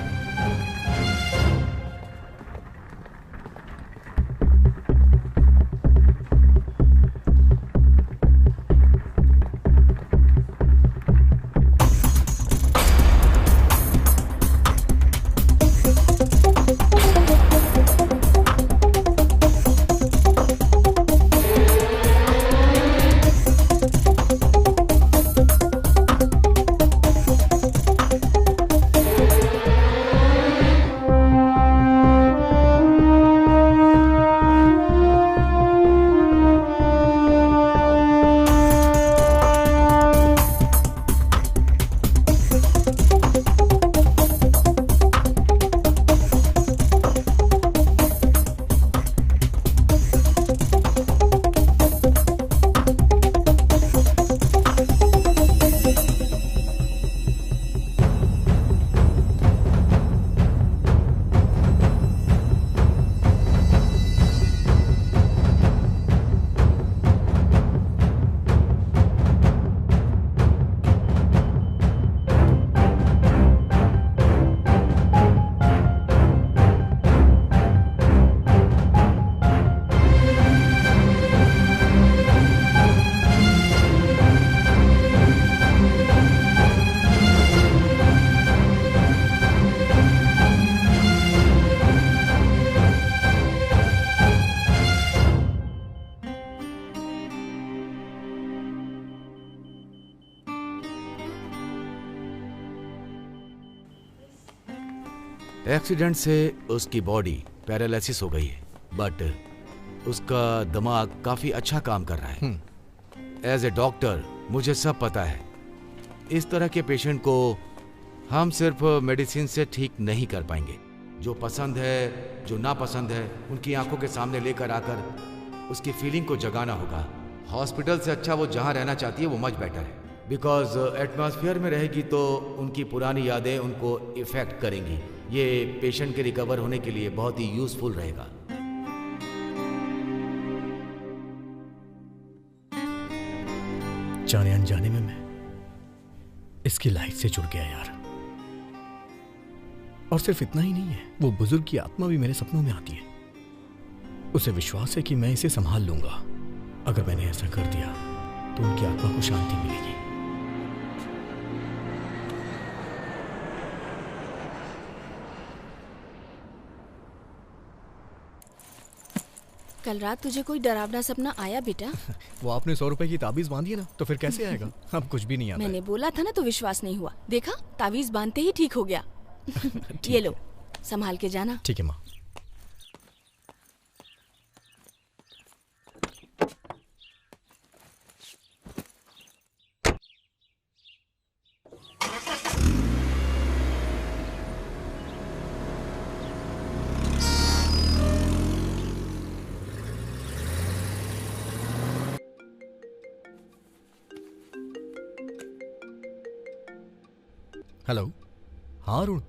एक्सीडेंट से उसकी बॉडी पैरालिसिस हो गई है, बट उसका दिमाग काफी अच्छा काम कर रहा है। एज ए डॉक्टर मुझे सब पता है। इस तरह के पेशेंट को हम सिर्फ मेडिसिन से ठीक नहीं कर पाएंगे। जो पसंद है, जो नापसंद है, उनकी आंखों के सामने लेकर आकर उसकी फीलिंग को जगाना होगा। हॉस्पिटल से अच्छा वो जहां रहना चाहती है वो मच बेटर है, बिकॉज एटमॉस्फेयर में रहेगी तो उनकी पुरानी यादें उनको इफेक्ट करेंगी। ये पेशेंट के रिकवर होने के लिए बहुत ही यूजफुल रहेगा।
जाने अनजाने में मैं इसकी लाइफ से जुड़ गया यार। और सिर्फ इतना ही नहीं है, वो बुजुर्ग की आत्मा भी मेरे सपनों में आती है। उसे विश्वास है कि मैं इसे संभाल लूंगा। अगर मैंने ऐसा कर दिया तो उनकी आत्मा को शांति मिलेगी।
कल रात तुझे कोई डरावना सपना आया बेटा?
वो आपने 100 रुपए की ताबीज बांधी है ना, तो फिर कैसे आएगा? अब कुछ भी नहीं आता।
मैंने बोला था ना तो विश्वास नहीं हुआ। देखा, ताबीज बांधते ही ठीक हो गया। ये लो, संभाल के जाना।
ठीक है माँ। हेलो, हाँ अरुण।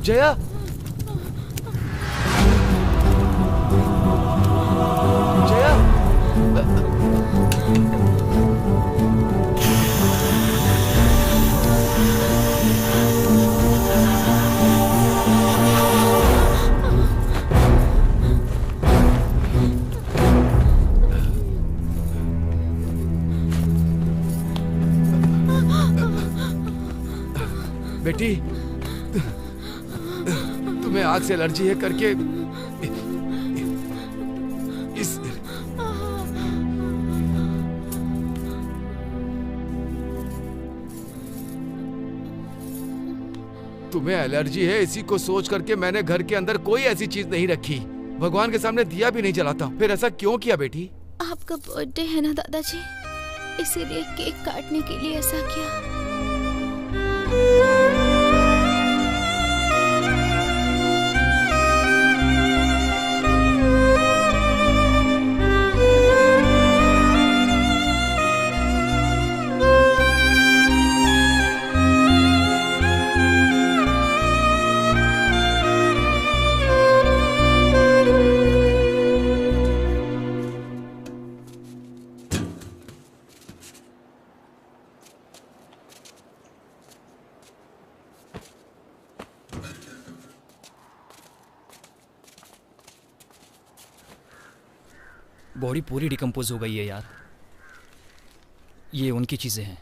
जया, जया, बेटी, तुम्हें आग से एलर्जी है करके इस तुम्हें एलर्जी है इसी को सोच करके मैंने घर के अंदर कोई ऐसी चीज नहीं रखी, भगवान के सामने दिया भी नहीं जलाता। फिर ऐसा क्यों किया बेटी?
आपका बर्थडे है ना दादाजी, इसीलिए केक काटने के लिए ऐसा किया।
बॉडी पूरी डिकम्पोज हो गई है यार। ये उनकी चीजें हैं।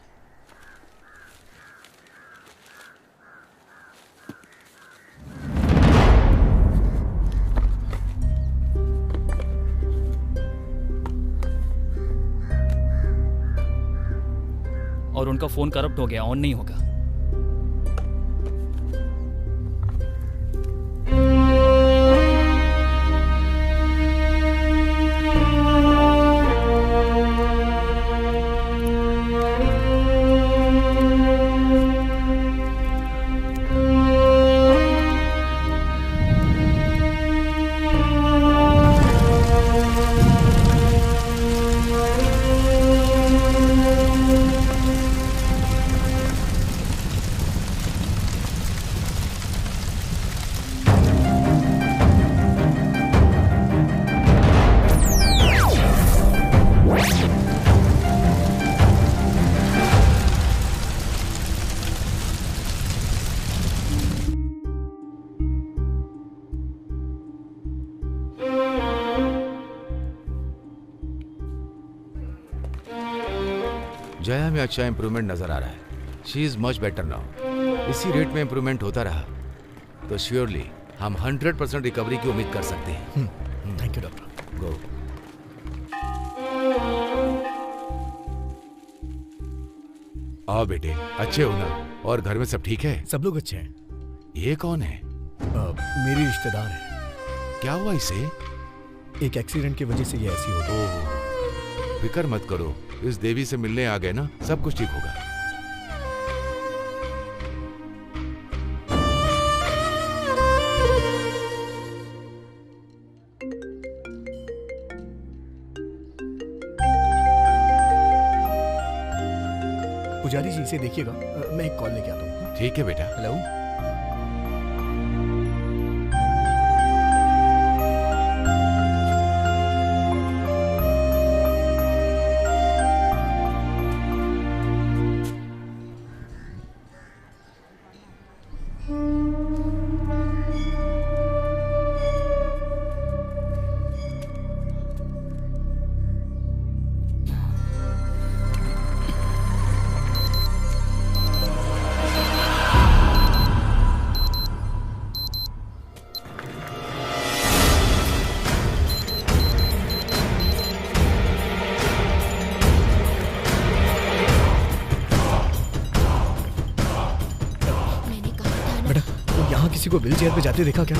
और उनका फोन करप्ट हो गया, ऑन नहीं होगा।
जया में अच्छा इंप्रूवमेंट नजर आ रहा है। She is much better now. इसी रेट में इंप्रूवमेंट होता रहा तो श्योरली हम 100% रिकवरी की उम्मीद कर सकते हैं।
Thank you doctor.
गो। आओ बेटे, अच्छे हो ना? और घर में सब ठीक है?
सब लोग अच्छे हैं।
ये कौन है?
मेरी रिश्तेदार है।
क्या हुआ इसे?
एक एक्सीडेंट की वजह से ये ऐसी हो गई।
ओह, फिक्र मत करो, इस देवी से मिलने आ गए ना, सब कुछ ठीक होगा।
पुजारी जी इसे देखिएगा, मैं एक कॉल लेके आता हूँ।
ठीक है बेटा।
हेलो। बेटा, तो यहाँ किसी को व्हील चेयर पे जाते देखा क्या?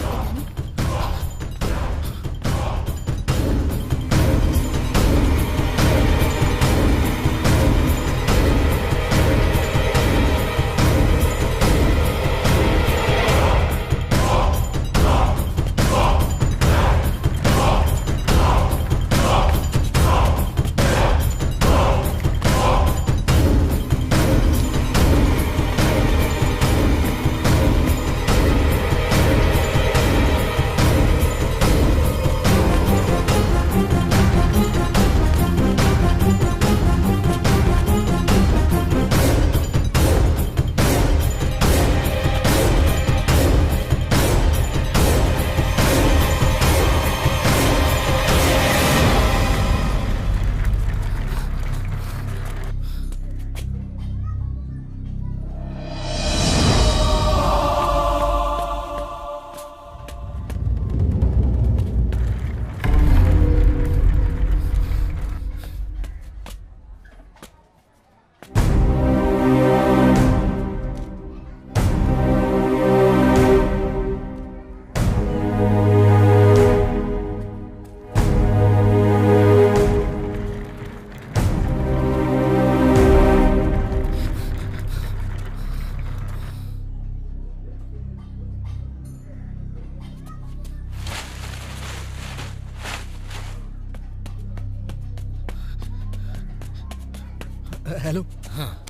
हेलो।
हाँ।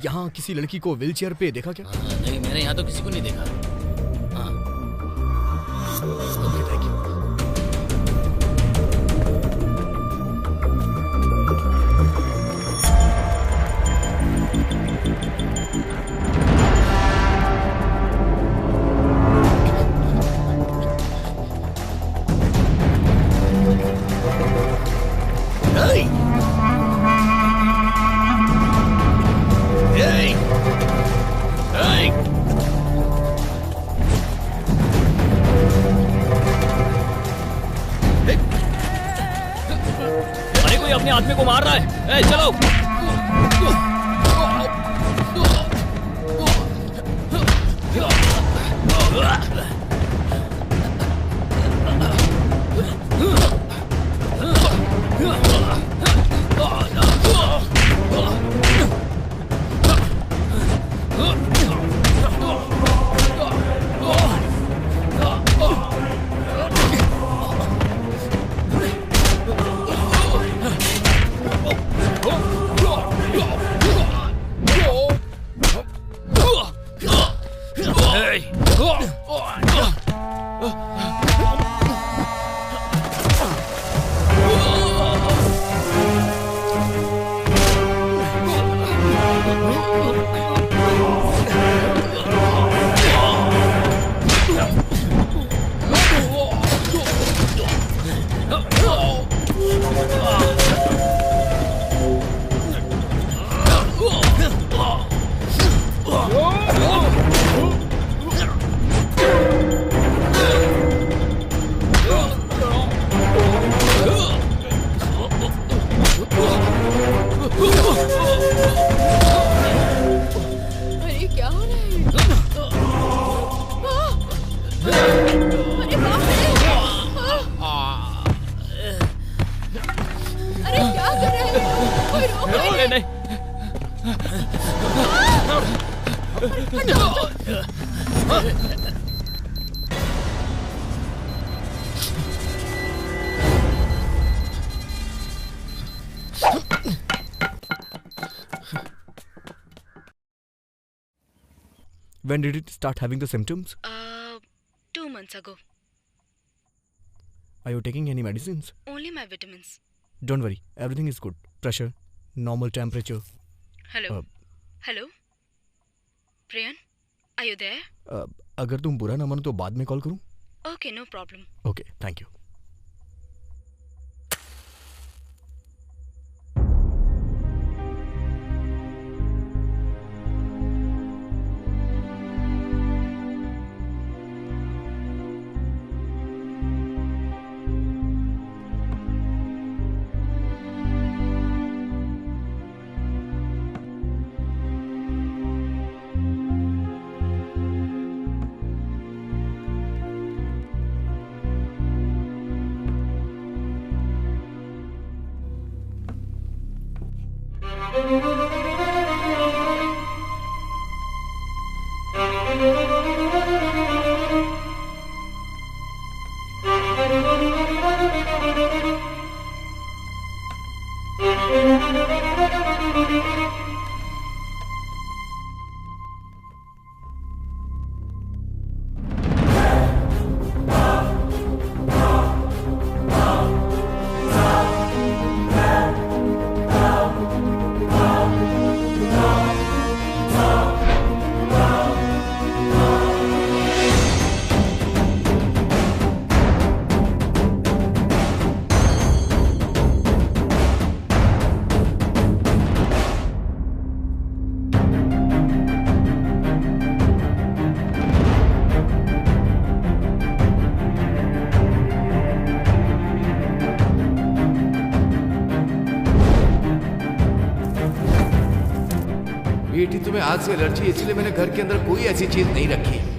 यहाँ किसी लड़की को व्हील चेयर पे देखा क्या?
नहीं, मैंने यहाँ तो किसी को नहीं देखा। हाँ।
Okay, thank you.
अरे कोई अपने आदमी को मार रहा है। ए, चलो।
When did it start having the symptoms?
2 months ago.
Are you taking any medicines?
Only my vitamins.
Don't worry, everything is good. Pressure, normal temperature.
Hello. Hello. Priyan, are you there?
अगर तुम बुरा ना मानो तो बाद में call करूं?
Okay, no problem.
Okay, thank you.
तुम्हें आग से एलर्जी है, इसलिए मैंने घर के अंदर कोई ऐसी चीज नहीं रखी है।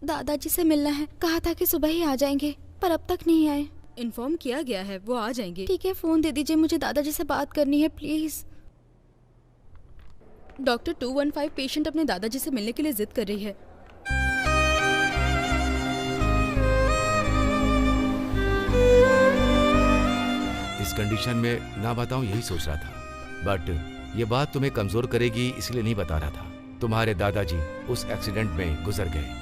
दादाजी से मिलना है, कहा था कि सुबह ही आ जाएंगे, पर अब तक नहीं आए।
इन्फॉर्म किया गया है, वो आ जाएंगे।
ठीक है, फोन दे दीजिए, मुझे दादाजी से बात करनी है प्लीज।
डॉक्टर 215 पेशेंट अपने दादाजी से मिलने के लिए जिद कर रही है।
इस कंडीशन में ना बताऊं यही सोच रहा था, बट ये बात तुम्हें कमजोर करेगी इसलिए नहीं बता रहा था। तुम्हारे दादाजी उस एक्सीडेंट में गुजर गए।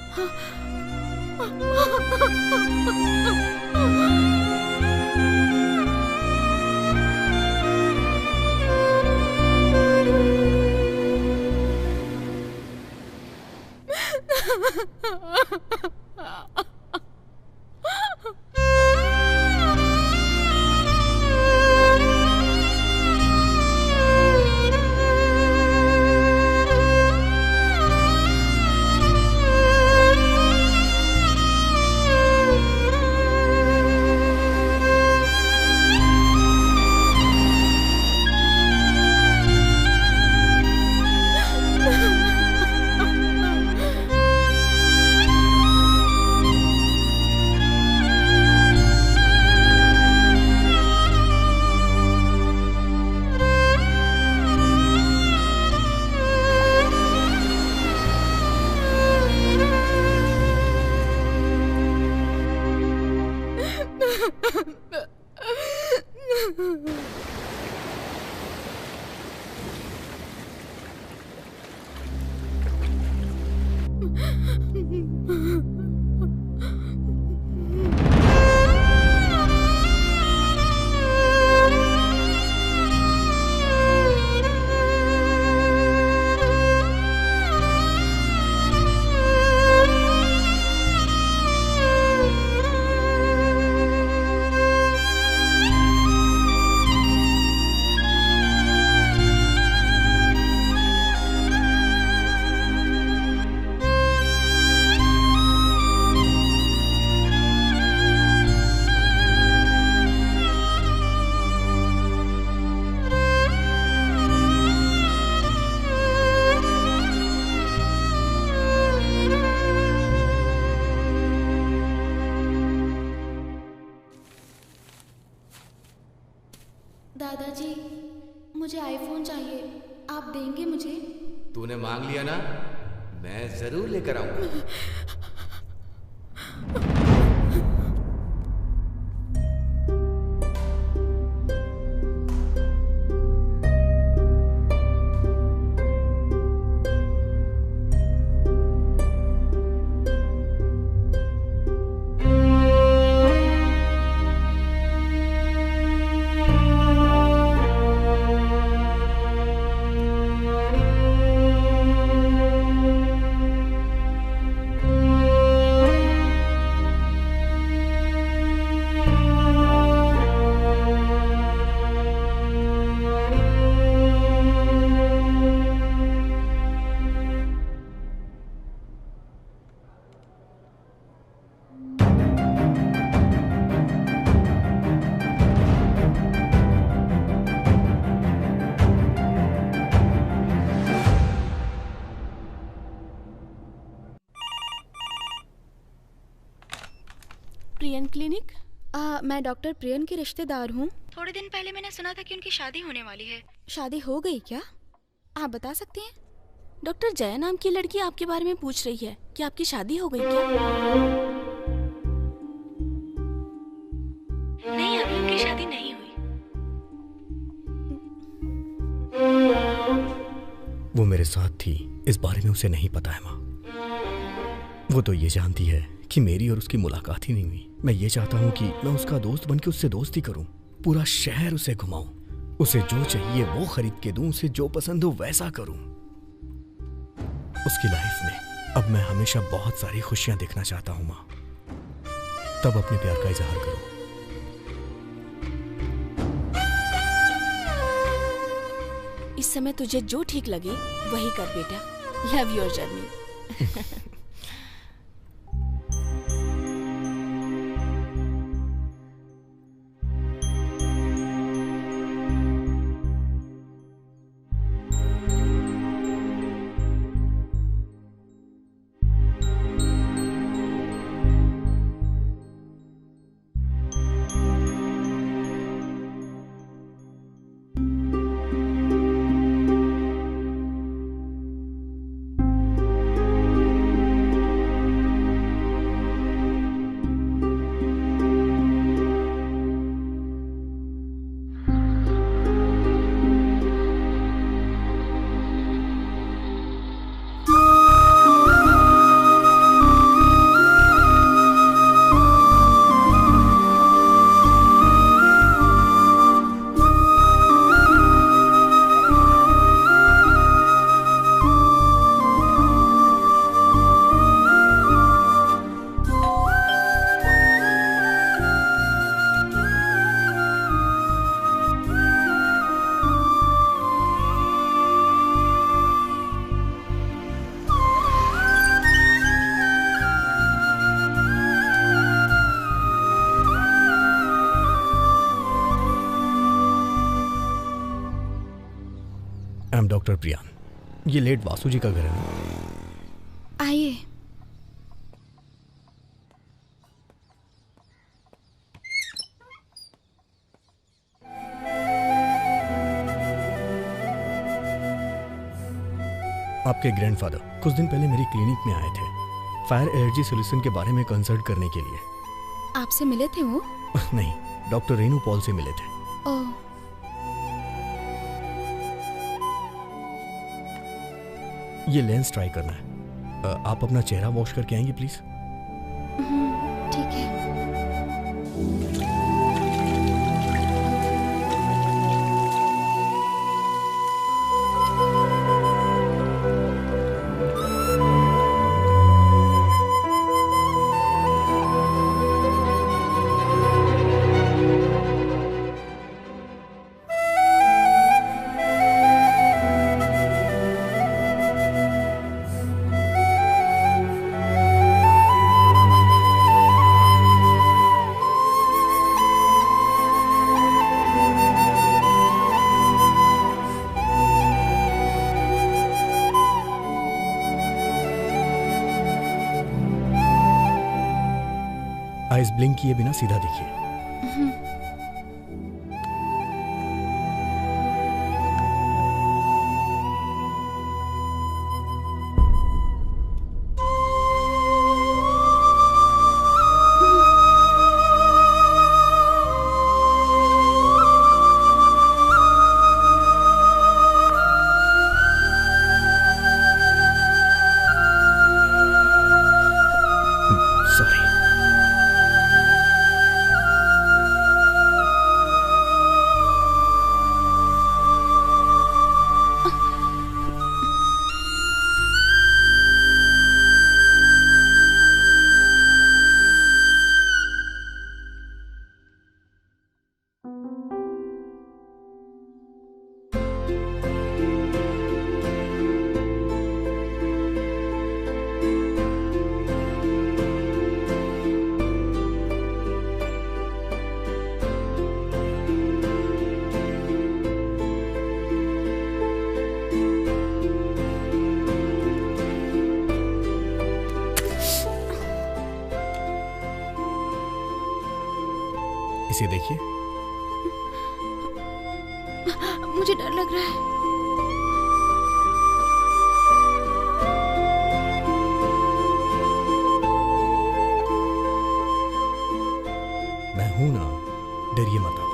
दादाजी, मुझे आईफोन चाहिए, आप देंगे मुझे?
तूने मांग लिया ना, मैं जरूर लेकर आऊंगा।
Prion clinic?
मैं डॉक्टर प्रियन की रिश्तेदार हूँ। थोड़े दिन पहले मैंने सुना था कि उनकी शादी होने वाली है। शादी हो गई क्या? आप बता सकती हैं?
डॉक्टर जया नाम की लड़की आपके बारे में पूछ रही है कि आपकी शादी हो गई क्या?
नहीं, अभी उनकी शादी नहीं हुई।
वो मेरे साथ थी, इस बारे में उसे नहीं पता है माँ। वो तो ये जानती है कि मेरी और उसकी मुलाकात ही नहीं हुई। मैं ये चाहता हूँ कि मैं उसका दोस्त बनके उससे दोस्ती करूँ, पूरा शहर उसे घुमाऊं, उसे जो चाहिए वो खरीद के दूं, उसे जो पसंद हो वैसा करूं। उसकी लाइफ में अब मैं हमेशा बहुत सारी खुशियां देखना चाहता हूँ माँ। तब अपने प्यार का इजहार करो।
इस समय तुझे जो ठीक लगे वही कर बेटा। Love your journey.
I am doctor Priyan. ये लेट वासु जी का घर है ना?
आइए।
आपके ग्रैंडफादर कुछ दिन पहले मेरी क्लिनिक में आए थे, फायर एलर्जी सॉल्यूशन के बारे में कंसल्ट करने के लिए।
आपसे मिले थे वो?
नहीं, डॉक्टर रेनू पॉल से मिले थे।
ओह।
ये लेंस ट्राई करना है। आप अपना चेहरा वॉश करके आएंगी प्लीज?
ठीक है।
आइस ब्लिंक किए बिना सीधा देखिए। सॉरी। इसे देखिए।
मुझे डर लग रहा है।
मैं हूं ना, डरिए मत आप।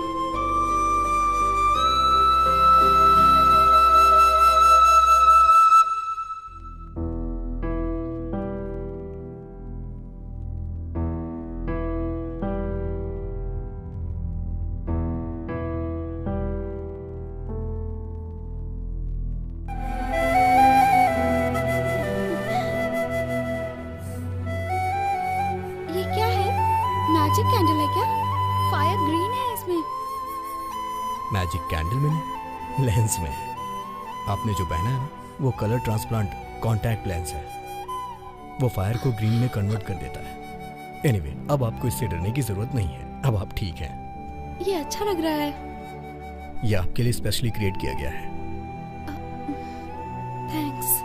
ये क्या है? मैजिक कैंडल है क्या? फायर ग्रीन है इसमें।
मैजिक कैंडल में नहीं, लेंस में है। आपने जो पहना है ना, वो कलर ट्रांसप्लांट कॉन्टैक्ट लेंस है। वो फायर को ग्रीन में कन्वर्ट कर देता है। एनीवे, अब आपको इससे डरने की जरूरत नहीं है। अब आप ठीक हैं।
ये अच्छा लग रहा है।
ये आपके लिए स्पेशली क्रिएट किया गया है।
थैंक्स।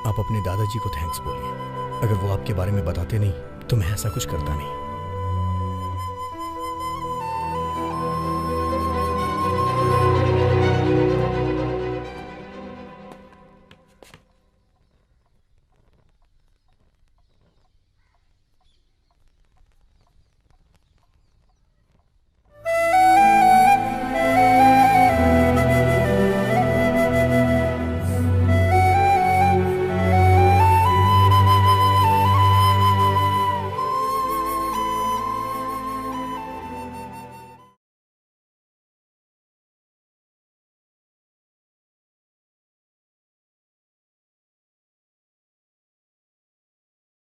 आप अपने दादाजी को थैंक्स बोलिए। अगर वो आपके बारे में बताते नहीं तो मैं ऐसा कुछ करता नहीं।